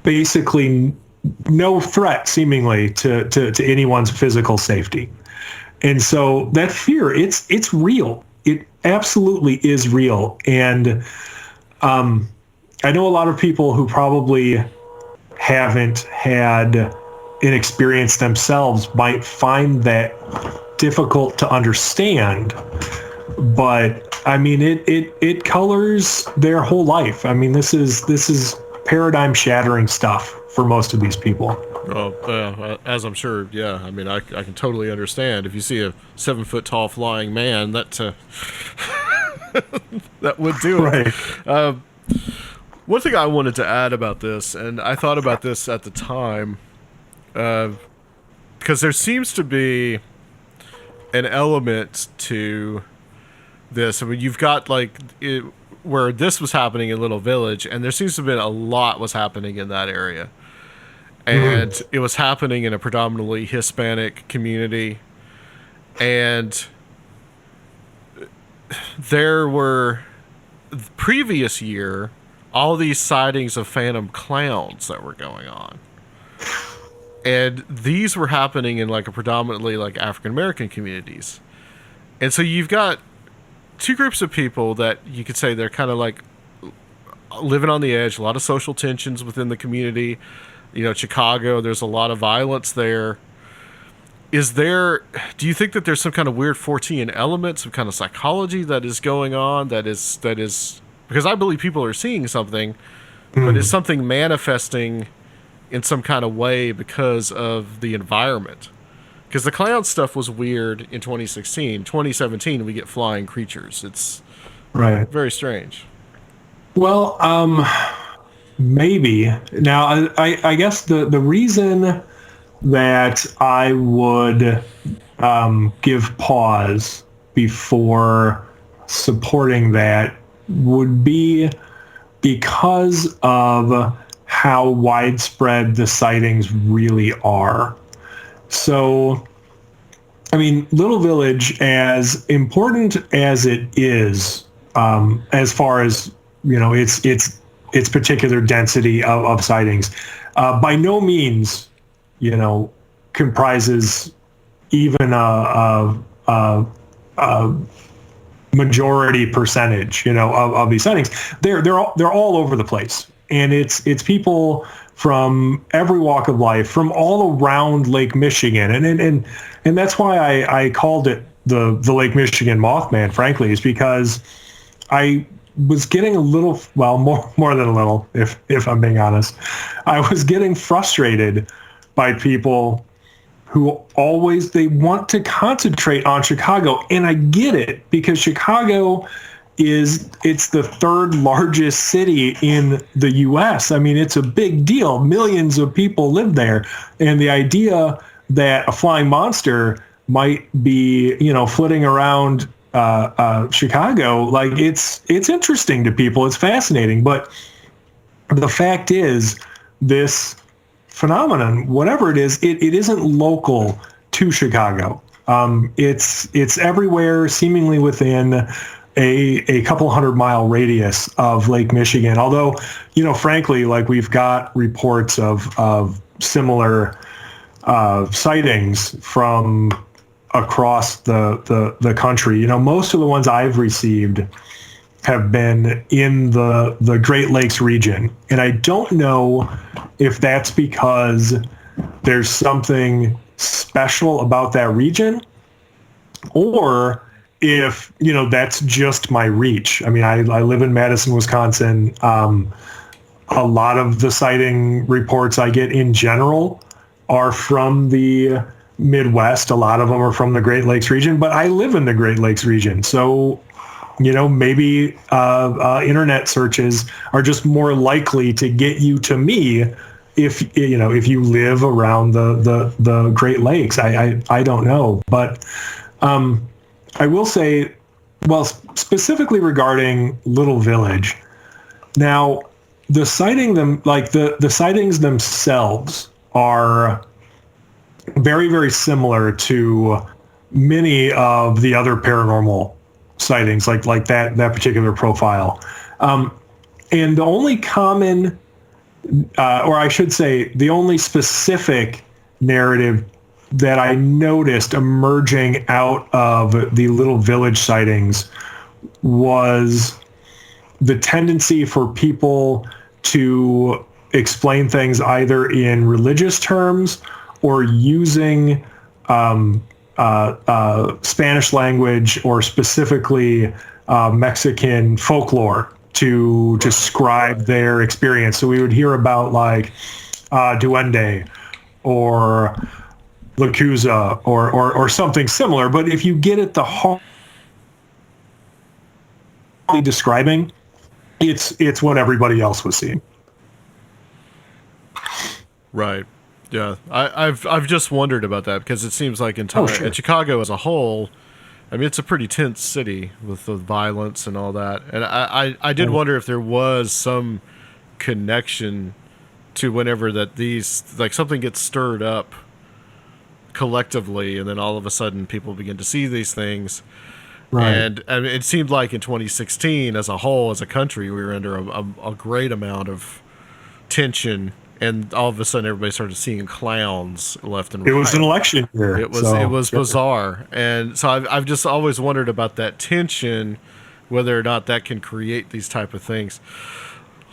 basically no threat seemingly to anyone's physical safety. And so that fear, it's real. It absolutely is real. And I know a lot of people who probably haven't had an experience themselves might find that difficult to understand, but I mean, it colors their whole life. I mean, this is paradigm shattering stuff for most of these people. Oh, as I'm sure, yeah. I mean, I can totally understand. If you see a 7 foot tall flying man, that that would do it. Right. One thing I wanted to add about this, and I thought about this at the time, because there seems to be an element to this. I mean, you've got where this was happening in Little Village, and there seems to have been a lot was happening in that area. And it was happening in a predominantly Hispanic community. And there were, the previous year, all these sightings of phantom clowns that were going on. And these were happening in like a predominantly like African American communities. And so you've got two groups of people that you could say they're kind of like living on the edge, a lot of social tensions within the community. Chicago, there's a lot of violence there. Do you think that there's some kind of weird Fortean element, some kind of psychology that is going on, that is, because I believe people are seeing something, but is something manifesting in some kind of way because of the environment? Because the clown stuff was weird in 2016. 2017, we get flying creatures. It's right. Very strange. Well, maybe. Now, I guess the reason that I would give pause before supporting that would be because of how widespread the sightings really are. So, I mean, Little Village, as important as it is, as far as, its particular density of sightings, by no means, comprises even a majority percentage, of these sightings. They're all over the place, and it's people from every walk of life, from all around Lake Michigan, and that's why I called it the Lake Michigan Mothman, frankly, is because I was getting a little, well, more than a little, if I'm being honest. I was getting frustrated by people who always, they want to concentrate on Chicago. And I get it, because Chicago it's the third largest city in the U.S. I mean, it's a big deal. Millions of people live there. And the idea that a flying monster might be, flitting around Chicago, like it's interesting to people. It's fascinating. But the fact is, this phenomenon, whatever it is, it isn't local to Chicago. It's everywhere, seemingly within a couple 100-mile radius of Lake Michigan. Although, frankly, like, we've got reports of similar sightings from across the country. Most of the ones I've received have been in the Great Lakes region. And I don't know if that's because there's something special about that region, or if, that's just my reach. I mean, I live in Madison, Wisconsin. A lot of the sighting reports I get in general are from the Midwest. A lot of them are from the Great Lakes region, but I live in the Great Lakes region. So, maybe internet searches are just more likely to get you to me if you live around the Great Lakes. I don't know, but I will say, well, specifically regarding Little Village. Now, the sightings themselves are very, very similar to many of the other paranormal sightings, like that particular profile. And the only common, or I should say, the only specific narrative that I noticed emerging out of the Little Village sightings was the tendency for people to explain things either in religious terms or using Spanish language, or specifically Mexican folklore, to describe their experience. So we would hear about, like, duende or Lacuza or something similar. But if you get at the heart describing, it's what everybody else was seeing. Right. Yeah. I've just wondered about that, because it seems like in Chicago as a whole, I mean, it's a pretty tense city with the violence and all that. And I did wonder if there was some connection to whenever that these, like, something gets stirred up collectively, and then all of a sudden people begin to see these things. Right. And it seemed like in 2016 as a whole, as a country, we were under a great amount of tension, and all of a sudden everybody started seeing clowns left and right. It was an election year. It was bizarre. And so I've just always wondered about that tension, whether or not that can create these type of things.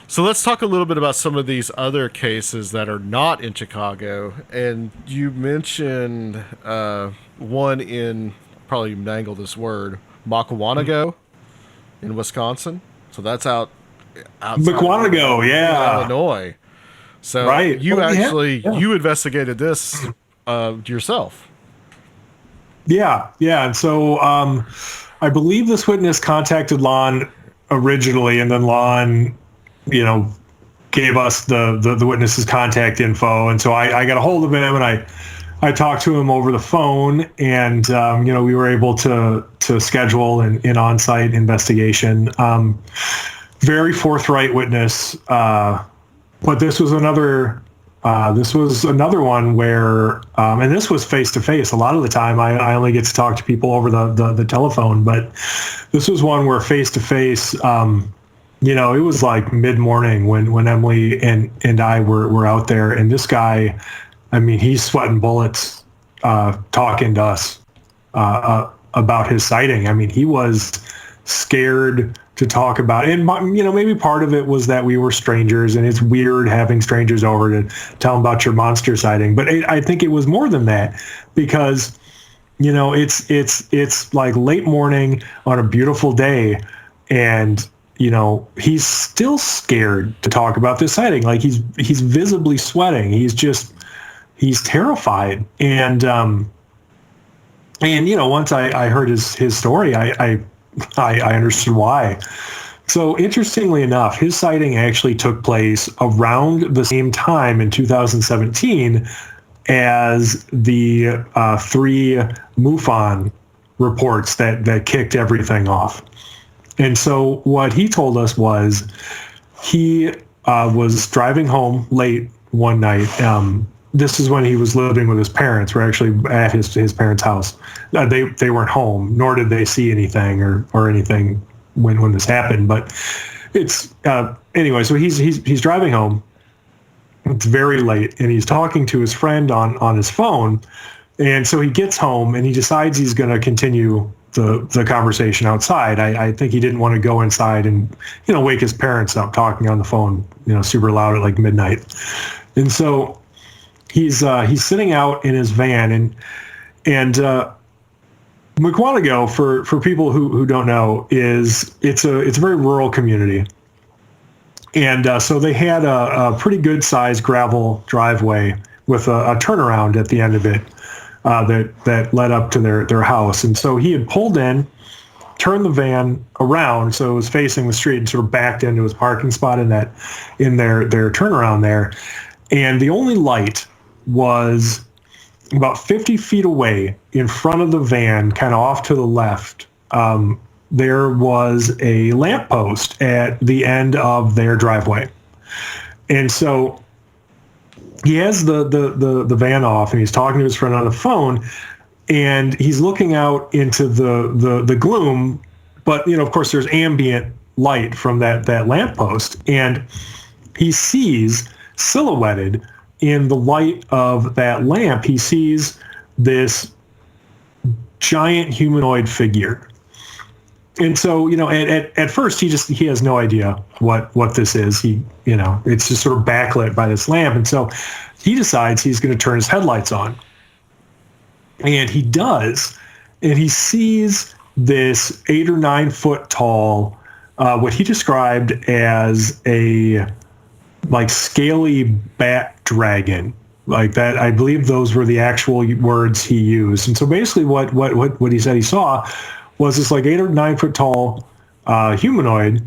So let's talk a little bit about some of these other cases that are not in Chicago. And you mentioned one in, probably mangle this word, Makawanago in Wisconsin. So that's outside Makawanago, yeah, Illinois. So right. You you investigated this yourself. Yeah. And so I believe this witness contacted Lon originally, and then Lon, gave us the witness's contact info. And so I got a hold of him, and I talked to him over the phone, and we were able to schedule an on-site investigation. Very forthright witness, but this was another one where, and this was face to face. A lot of the time, I only get to talk to people over the telephone, but this was one where face to face. It was like mid-morning when Emily and I were out there, and this guy, I mean, he's sweating bullets talking to us about his sighting. I mean, he was scared to talk about it. And, maybe part of it was that we were strangers, and it's weird having strangers over to tell them about your monster sighting. But I think it was more than that, because It's like late morning on a beautiful day, and he's still scared to talk about this sighting. Like he's visibly sweating. He's terrified. And once I heard his story, I understood why. So interestingly enough, his sighting actually took place around the same time in 2017 as the three MUFON reports that kicked everything off. And so what he told us was he was driving home late one night. This is when he was living with his parents. We're actually at his parents' house. They weren't home, nor did they see anything or anything when this happened. But it's anyway. So he's driving home. It's very late, and he's talking to his friend on his phone. And so he gets home, and he decides he's going to continue the conversation outside. I think he didn't want to go inside and wake his parents up talking on the phone super loud at like midnight. And so he's sitting out in his van, and McWanago, for people who don't know, it's a very rural community. And so they had a pretty good sized gravel driveway with a turnaround at the end of it that led up to their house. And so he had pulled in, turned the van around so it was facing the street, and sort of backed into his parking spot in their turnaround there. And the only light was about 50 feet away in front of the van, kind of off to the left. There was a lamppost at the end of their driveway. And so he has the van off, and he's talking to his friend on the phone, and he's looking out into the gloom. But, of course, there's ambient light from that lamppost. And he sees silhouetted in the light of that lamp, he sees this giant humanoid figure. And so, at first he has no idea what this is. It's just sort of backlit by this lamp. And so he decides he's going to turn his headlights on. And he does. And he sees this 8 or 9 foot tall, what he described as a like scaly bat dragon. Like that, I believe those were the actual words he used. And so basically what he said he saw was this like 8 or 9 foot tall humanoid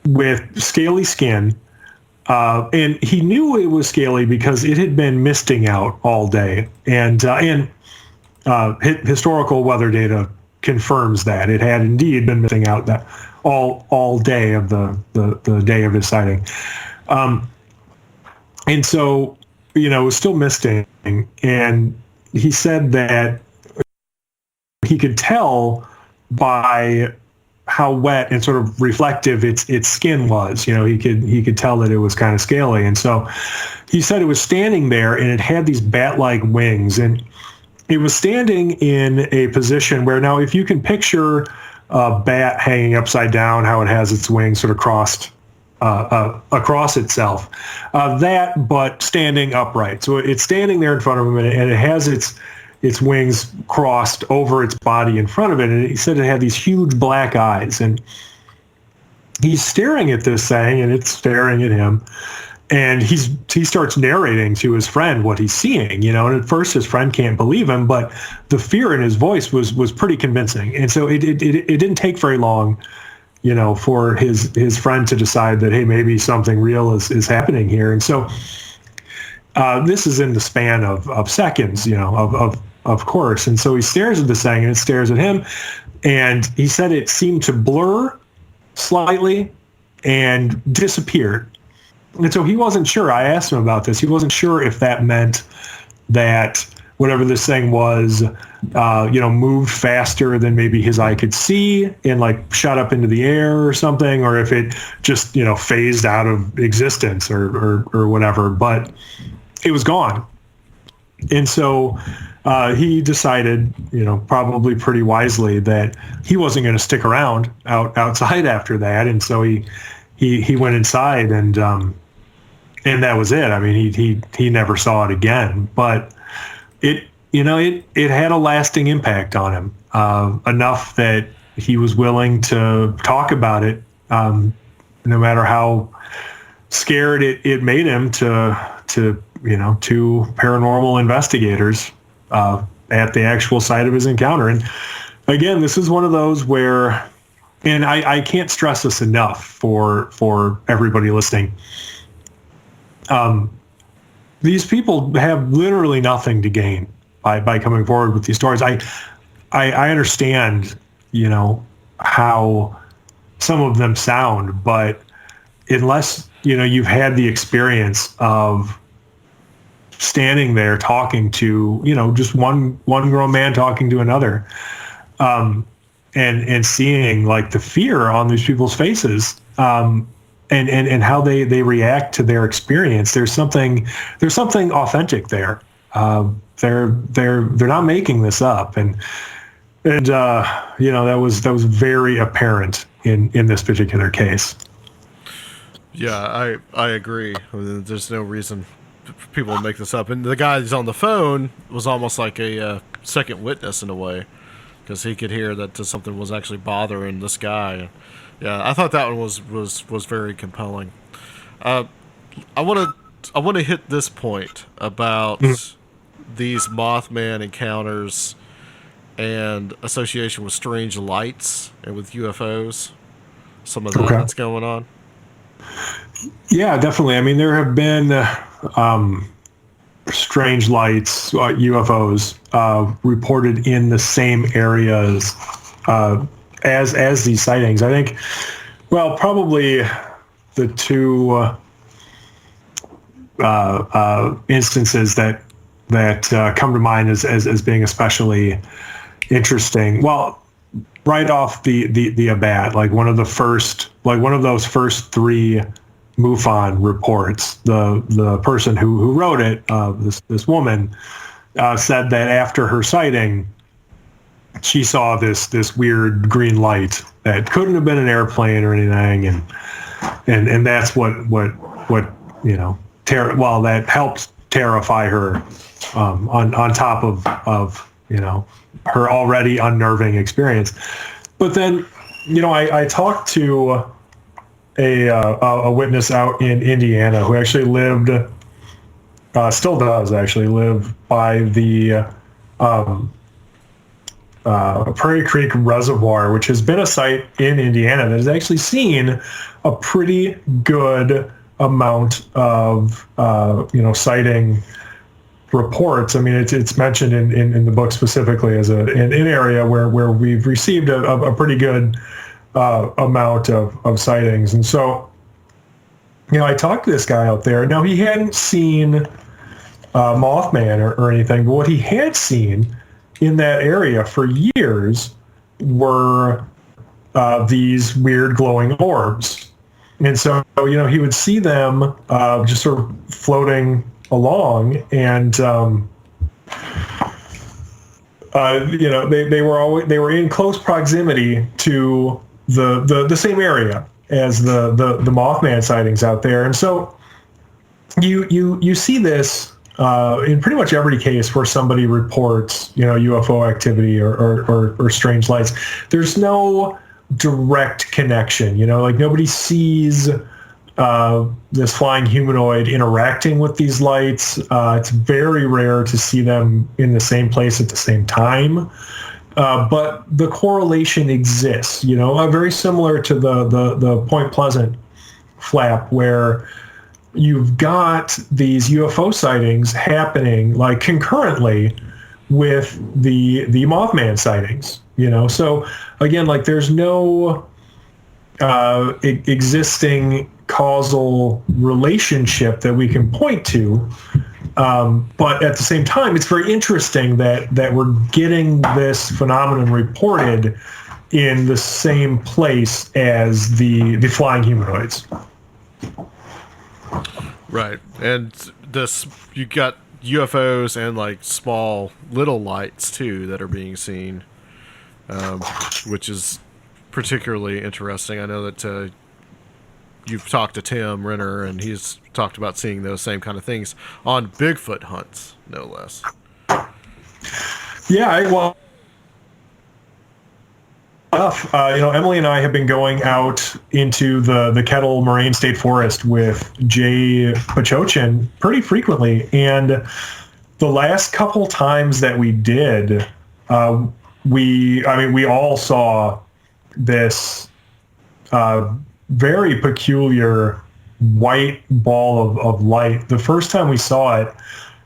with scaly skin. And he knew it was scaly because it had been misting out all day. And historical weather data confirms that. It had indeed been misting out that all day of the day of his sighting. And so, it was still misting. And he said that he could tell by how wet and sort of reflective its skin was. He could tell that it was kind of scaly. And so he said it was standing there, and it had these bat-like wings, and it was standing in a position where, now if you can picture a bat hanging upside down, how it has its wings sort of crossed across itself, but standing upright. So it's standing there in front of him, and it has its wings crossed over its body in front of it. And he said it had these huge black eyes, and he's staring at this thing, and it's staring at him. And he starts narrating to his friend what he's seeing, and at first his friend can't believe him, but the fear in his voice was pretty convincing. And so it didn't take very long, for his friend to decide that, hey, maybe something real is happening here. And so this is in the span of seconds, of course. And so he stares at this thing, and it stares at him. And he said it seemed to blur slightly and disappeared. And so he wasn't sure. I asked him about this. He wasn't sure if that meant that whatever this thing was, moved faster than maybe his eye could see and like shot up into the air or something, or if it just, phased out of existence or whatever. But it was gone. And so he decided, probably pretty wisely, that he wasn't going to stick around outside after that. And so he went inside, and that was it. I mean, he never saw it again. But it had a lasting impact on him, enough that he was willing to talk about it, no matter how scared it made him to paranormal investigators at the actual site of his encounter. And again, this is one of those where, and I can't stress this enough for everybody listening. These people have literally nothing to gain by coming forward with these stories. I understand, how some of them sound, but unless, you've had the experience of standing there talking to, just one grown man talking to another, and seeing like the fear on these people's faces, and how they react to their experience. There's something authentic there. They're not making this up, and that was very apparent in this particular case. Yeah, I agree. I mean, there's no reason for people to make this up. And the guy who's on the phone was almost like a second witness in a way, because he could hear that something was actually bothering this guy. Yeah, I thought that one was very compelling. I want to hit this point about these Mothman encounters and association with strange lights and with UFOs. Some of that that's going on. Yeah, definitely. I mean, there have been strange lights, UFOs, reported in the same areas as these sightings. I think, well, probably the two instances that come to mind as being especially interesting. Well, right off the bat, like one of those first three MUFON reports, the person who wrote it, this woman, said that after her sighting, she saw this weird green light that couldn't have been an airplane or anything, and that's what that helped terrify her, on top of her already unnerving experience. But then, I talked to a witness out in Indiana who actually lived, still does actually live by the Prairie Creek Reservoir, which has been a site in Indiana that has actually seen a pretty good amount of sighting reports. I mean, it's mentioned in the book specifically as an area where we've received a pretty good amount of sightings. And so, I talked to this guy out there. Now, he hadn't seen Mothman or anything, but what he had seen in that area for years were these weird glowing orbs. And so, he would see them just sort of floating along, and they were in close proximity to the same area as the Mothman sightings out there. And so you see this in pretty much every case where somebody reports UFO activity or strange lights. There's no direct connection, like nobody sees this flying humanoid interacting with these lights. It's very rare to see them in the same place at the same time. But the correlation exists, very similar to the Point Pleasant flap, where you've got these UFO sightings happening like concurrently with the Mothman sightings, So again, like there's no existing causal relationship that we can point to, but at the same time, it's very interesting that we're getting this phenomenon reported in the same place as the flying humanoids. Right, and you got UFOs and like small little lights too that are being seen, which is particularly interesting. I know that you've talked to Tim Renner, and he's talked about seeing those same kind of things on Bigfoot hunts, no less. Yeah, well, Emily and I have been going out into the Kettle Moraine State Forest with Jay Pachochin pretty frequently, and the last couple times that we did, we all saw this very peculiar white ball of light. The first time we saw it,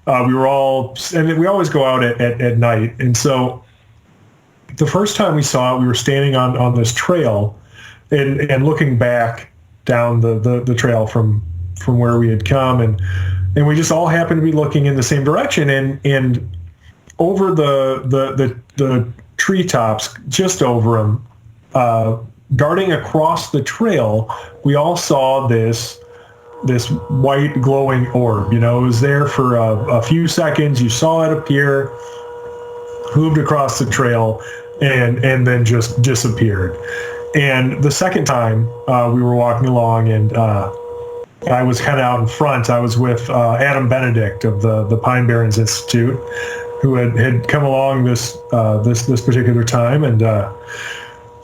we were all, and we always go out at night, and so the first time we saw it, we were standing on this trail and looking back down the trail from where we had come, and we just all happened to be looking in the same direction, and over the treetops, just over them, darting across the trail, we all saw this white glowing orb. It was there for a few seconds. You saw it appear, moved across the trail, and then just disappeared. And the second time we were walking along, and I was kind of out in front. I was with Adam Benedict of the Pine Barrens Institute, who had come along this particular time, and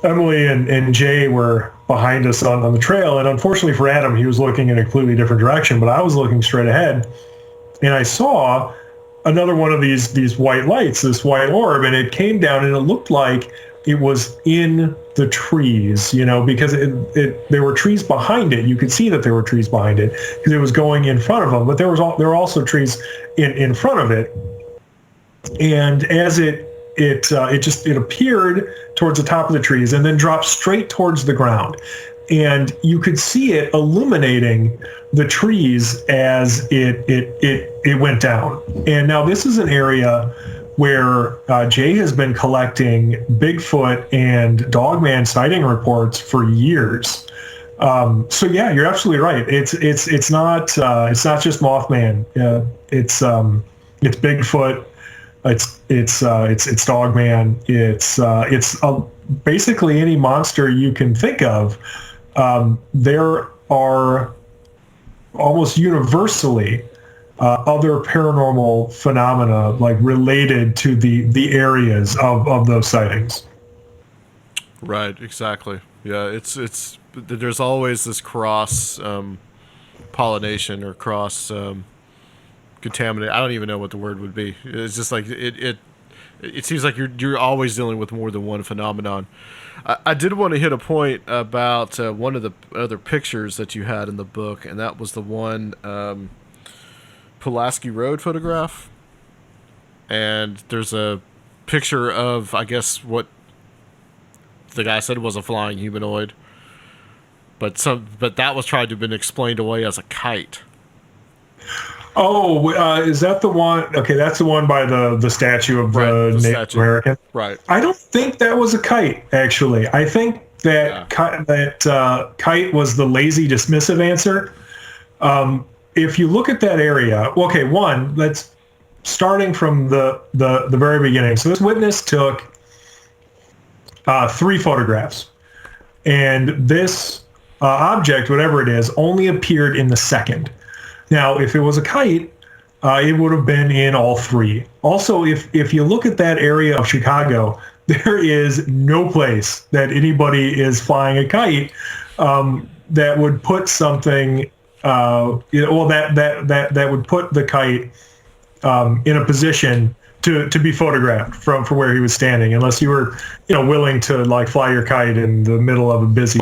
Emily and Jay were behind us on the trail. And unfortunately for Adam, he was looking in a completely different direction, but I was looking straight ahead, and I saw another one of these white lights, this white orb, and it came down, and it looked like it was in the trees, because there were trees behind it. You could see that there were trees behind it because it was going in front of them, but there were also trees in front of it. And as it appeared towards the top of the trees and then dropped straight towards the ground. And you could see it illuminating the trees as it went down. And now this is an area where Jay has been collecting Bigfoot and Dogman sighting reports for years. So yeah, you're absolutely right. It's not just Mothman. It's Bigfoot. It's Dogman. It's basically any monster you can think of. There are almost universally other paranormal phenomena like related to the areas of those sightings. Right, exactly. Yeah, it's there's always this cross pollination or cross contaminate. I don't even know what the word would be. It's just like it seems like you're always dealing with more than one phenomenon. I did want to hit a point about one of the other pictures that you had in the book, and that was the one Pulaski Road photograph. And there's a picture of, I guess, what the guy said was a flying humanoid, but that was tried to have been explained away as a kite. Oh, is that the one? Okay, that's the one by the statue of the Native American. Right. I don't think that was a kite, actually. I think that kite was the lazy dismissive answer. If you look at that area, okay, let's starting from the very beginning. So this witness took 3 photographs, and this object, whatever it is, only appeared in the second. Now, if it was a kite, it would have been in all 3. Also, if you look at that area of Chicago, there is no place that anybody is flying a kite that would put something, that would put the kite in a position to be photographed from where he was standing, unless you were, willing to like fly your kite in the middle of a busy,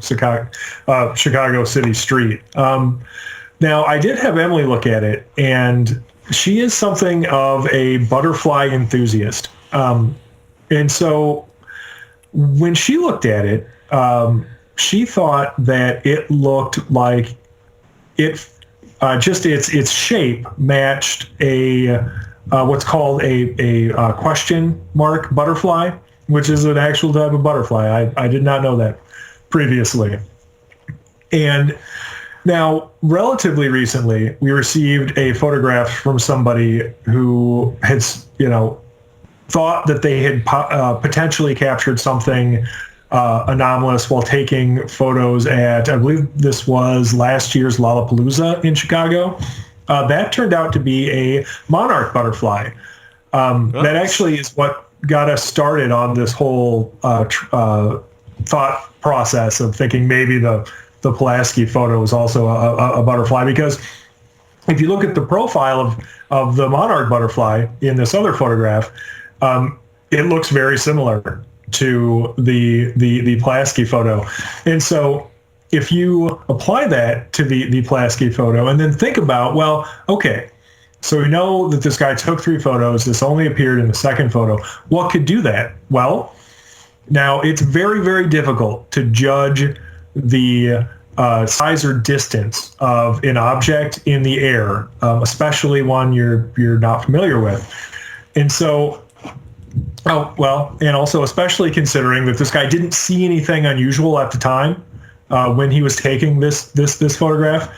Chicago city street. Now, I did have Emily look at it, and she is something of a butterfly enthusiast. And so when she looked at it, she thought that it looked like it just its shape matched a what's called a question mark butterfly, which is an actual type of butterfly. I did not know that previously. And now, relatively recently, we received a photograph from somebody who had, thought that they had potentially captured something anomalous while taking photos at, I believe this was last year's Lollapalooza in Chicago. That turned out to be a monarch butterfly. That actually is what got us started on this whole thought process of thinking maybe the Pulaski photo was also a butterfly, because if you look at the profile of the monarch butterfly in this other photograph, it looks very similar to the Pulaski photo. And so if you apply that to the Pulaski photo and then think about, well, okay, so we know that this guy took 3 photos. This only appeared in the second photo. What could do that? Well, now it's very, very difficult to judge the size or distance of an object in the air, especially one you're not familiar with. And so, and also especially considering that this guy didn't see anything unusual at the time when he was taking this photograph.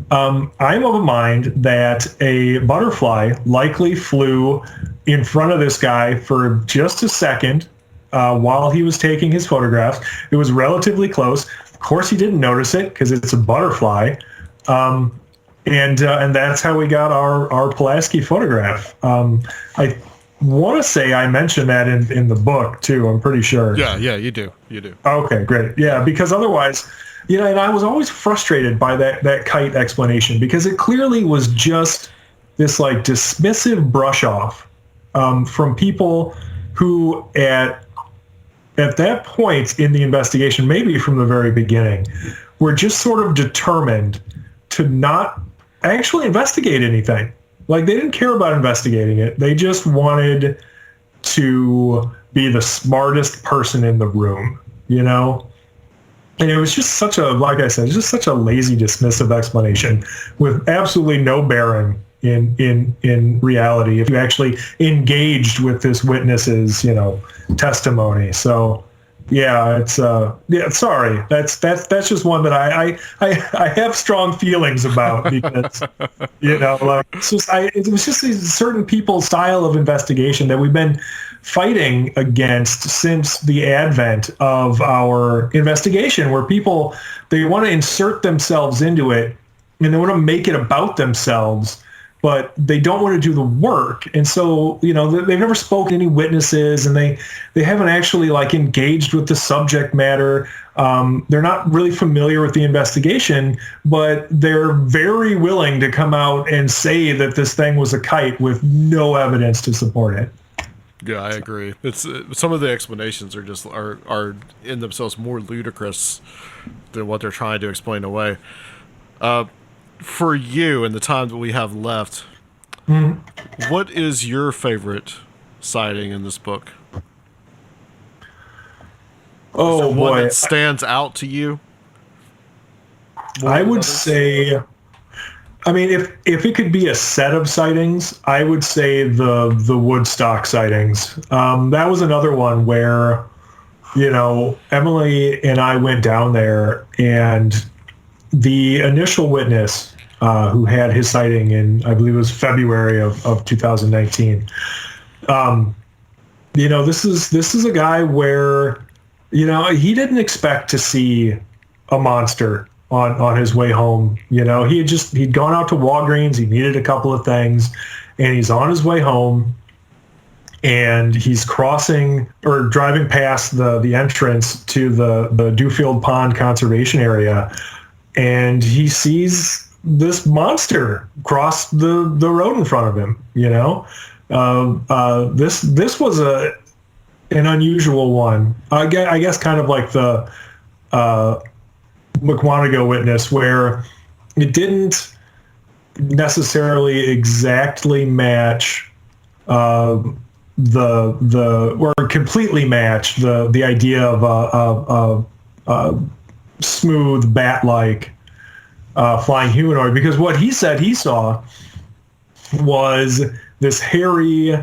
I'm of a mind that a butterfly likely flew in front of this guy for just a second while he was taking his photographs. It was relatively close. Of course, he didn't notice it because it's a butterfly, and that's how we got our Pulaski photograph. I want to say I mentioned that in the book too. I'm pretty sure. Yeah, you do. Okay, great. Yeah, because otherwise, and I was always frustrated by that kite explanation, because it clearly was just this like dismissive brush off from people who at that point in the investigation, maybe from the very beginning, were just sort of determined to not actually investigate anything. Like, they didn't care about investigating it. They just wanted to be the smartest person in the room, And it was just such a, like I said, just such a lazy, dismissive explanation with absolutely no bearing in reality if you actually engaged with this witness's, testimony. So, yeah, it's sorry. That's just one that I have strong feelings about, because it was just a certain people's style of investigation that we've been fighting against since the advent of our investigation, where people, they want to insert themselves into it and they want to make it about themselves, but they don't want to do the work. And so, they've never spoken to any witnesses, and they haven't actually engaged with the subject matter. They're not really familiar with the investigation, but they're very willing to come out and say that this thing was a kite with no evidence to support it. Yeah, I agree. It's some of the explanations are just are in themselves more ludicrous than what they're trying to explain away. For you, in the time that we have left, what is your favorite sighting in this book? Oh, one boy, that stands out to you? I would say, I mean, if it could be a set of sightings, I would say the Woodstock sightings. That was another one where, Emily and I went down there, and the initial witness who had his sighting in, I believe it was February of 2019. This is a guy where, he didn't expect to see a monster on his way home. He'd gone out to Walgreens. He needed a couple of things, and he's on his way home, and he's crossing or driving past the entrance to the Dewfield Pond Conservation Area, and he sees this monster cross the road in front of him. This was an unusual one. I guess kind of like the McWanago witness, where it didn't necessarily exactly match or completely match the idea of a smooth bat-like flying humanoid, because what he said he saw was this hairy,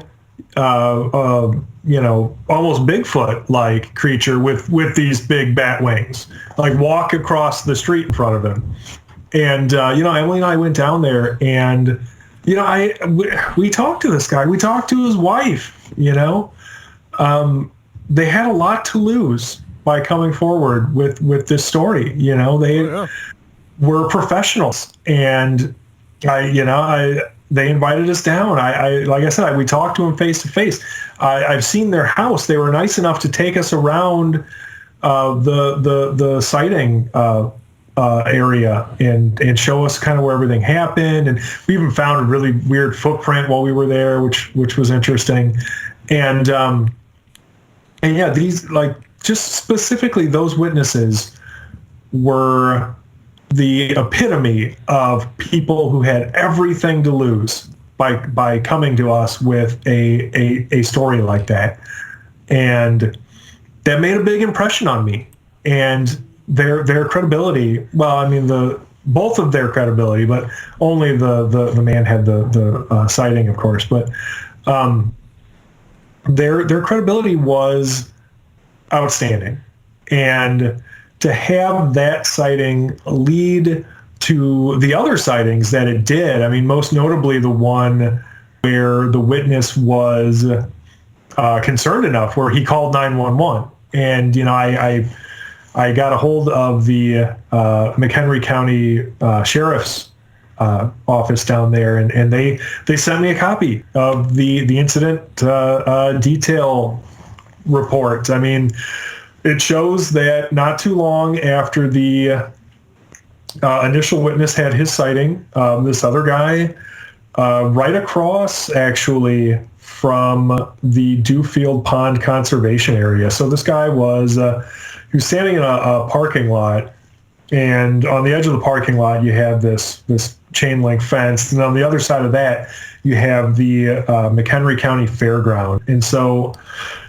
almost Bigfoot-like creature with these big bat wings, walk across the street in front of him. And Emily and I went down there, and we talked to this guy. We talked to his wife. They had a lot to lose by coming forward with this story. They were professionals, and I they invited us down. I like I said, we talked to them face to face. I've seen their house. They were nice enough to take us around the sighting area and show us kind of where everything happened. And we even found a really weird footprint while we were there, which was interesting. And yeah, these, like, just specifically those witnesses were the epitome of people who had everything to lose by coming to us with a story like that. And that made a big impression on me. And their credibility, well, I mean, both of their credibility, but only the man had the sighting, of course. But their credibility was outstanding. And to have that sighting lead to the other sightings that it did, I mean, most notably the one where the witness was concerned enough where he called 911. And, you know, I got a hold of the McHenry County Sheriff's office down there, and they sent me a copy of the incident detail report. I mean, it shows that not too long after the initial witness had his sighting, this other guy, right across, actually, from the Dewfield Pond Conservation Area. So this guy was he was standing in a parking lot, and on the edge of the parking lot, you have this chain link fence, and on the other side of that, you have the McHenry County Fairground. And so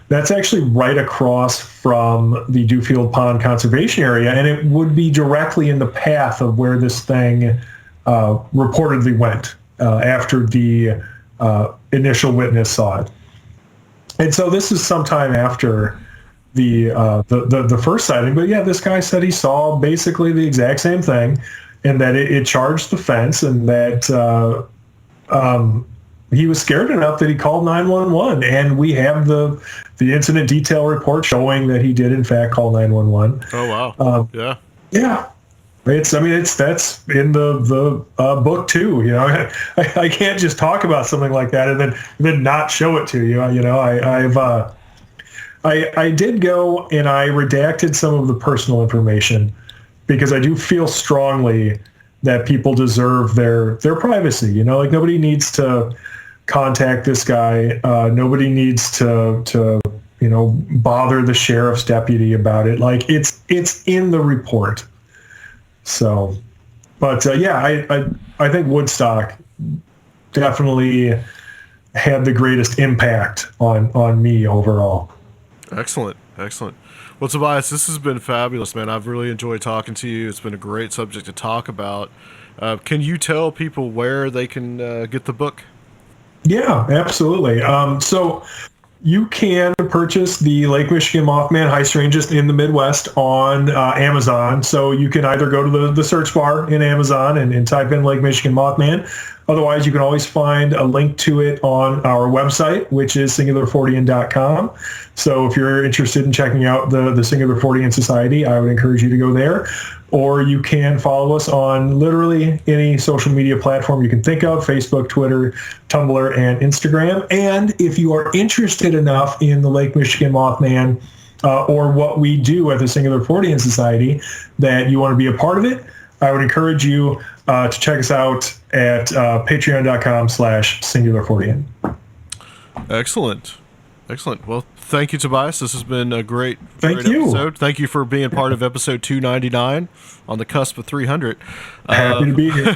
that's actually right across from the Dewfield Pond Conservation Area, and it would be directly in the path of where this thing reportedly went after the initial witness saw it. And so this is sometime after the first sighting, but yeah, this guy said he saw basically the exact same thing, and that it charged the fence, and that he was scared enough that he called 911, and we have the incident detail report showing that he did in fact call 911. Oh wow! Yeah. That's in the book too. You know, I can't just talk about something like that and then not show it to you. You know, I did go and I redacted some of the personal information because I do feel strongly that people deserve their privacy. You know, like, nobody needs to contact this guy. Nobody needs to bother the sheriff's deputy about it. Like, it's in the report. So, but yeah, I think Woodstock definitely had the greatest impact on me overall. Excellent. Well, Tobias, this has been fabulous, man. I've really enjoyed talking to you. It's been a great subject to talk about. Can you tell people where they can get the book? Yeah, absolutely. So you can purchase the Lake Michigan Mothman High Strangest in the Midwest on Amazon. So you can either go to the search bar in Amazon and type in Lake Michigan Mothman. Otherwise, you can always find a link to it on our website, which is singularfortean.com. So if you're interested in checking out the Singular Fortean Society, I would encourage you to go there. Or you can follow us on literally any social media platform you can think of: Facebook, Twitter, Tumblr, and Instagram. And if you are interested enough in the Lake Michigan Mothman or what we do at the Singular Fortean Society that you want to be a part of it, I would encourage you to check us out at patreon.com/singularfortean. Excellent. Well, thank you, Tobias. This has been a great episode. Thank you for being part of episode 299 on the cusp of 300. Happy to be here.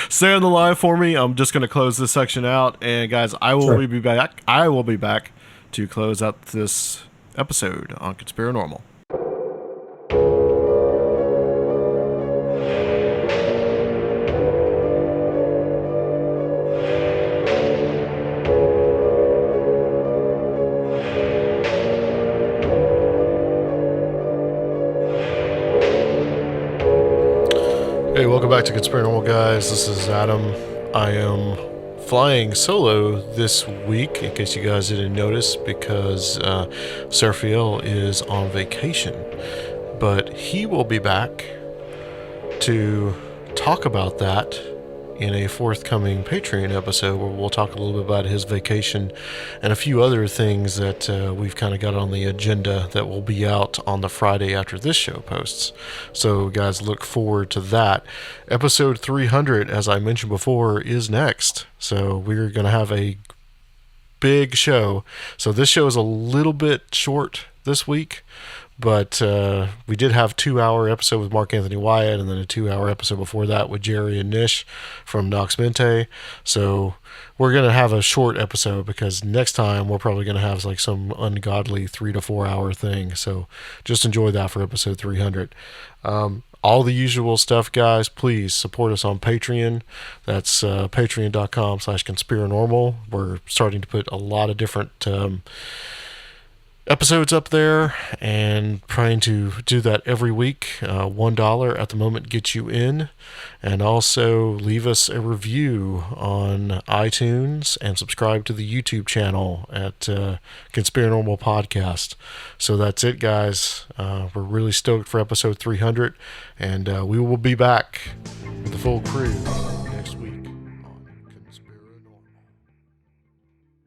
Stay on the line for me. I'm just going to close this section out. And guys, I will be back. I will be back to close out this episode on Conspirinormal. Hey, welcome back to Conspirinormal, guys. This is Adam. I am flying solo this week, in case you guys didn't notice, because Seraphiel is on vacation. But he will be back to talk about that in a forthcoming Patreon episode where we'll talk a little bit about his vacation and a few other things that we've kind of got on the agenda that will be out on the Friday after this show posts. So, guys, look forward to that. Episode 300, as I mentioned before, is next. So we're going to have a big show. So this show is a little bit short this week, but we did have a 2-hour episode with Mark Anthony Wyatt, and then a 2-hour episode before that with Jerry and Nish from Nox Mente. So we're going to have a short episode because next time we're probably going to have like some ungodly 3 to 4 hour thing. So just enjoy that for episode 300. All the usual stuff, guys. Please support us on Patreon. That's patreon.com/Conspirinormal. We're starting to put a lot of different episodes up there and trying to do that every week. $1 at the moment gets you in. And also leave us a review on iTunes and subscribe to the YouTube channel at Conspirinormal Podcast. So that's it, guys. We're really stoked for episode 300, and we will be back with the full crew.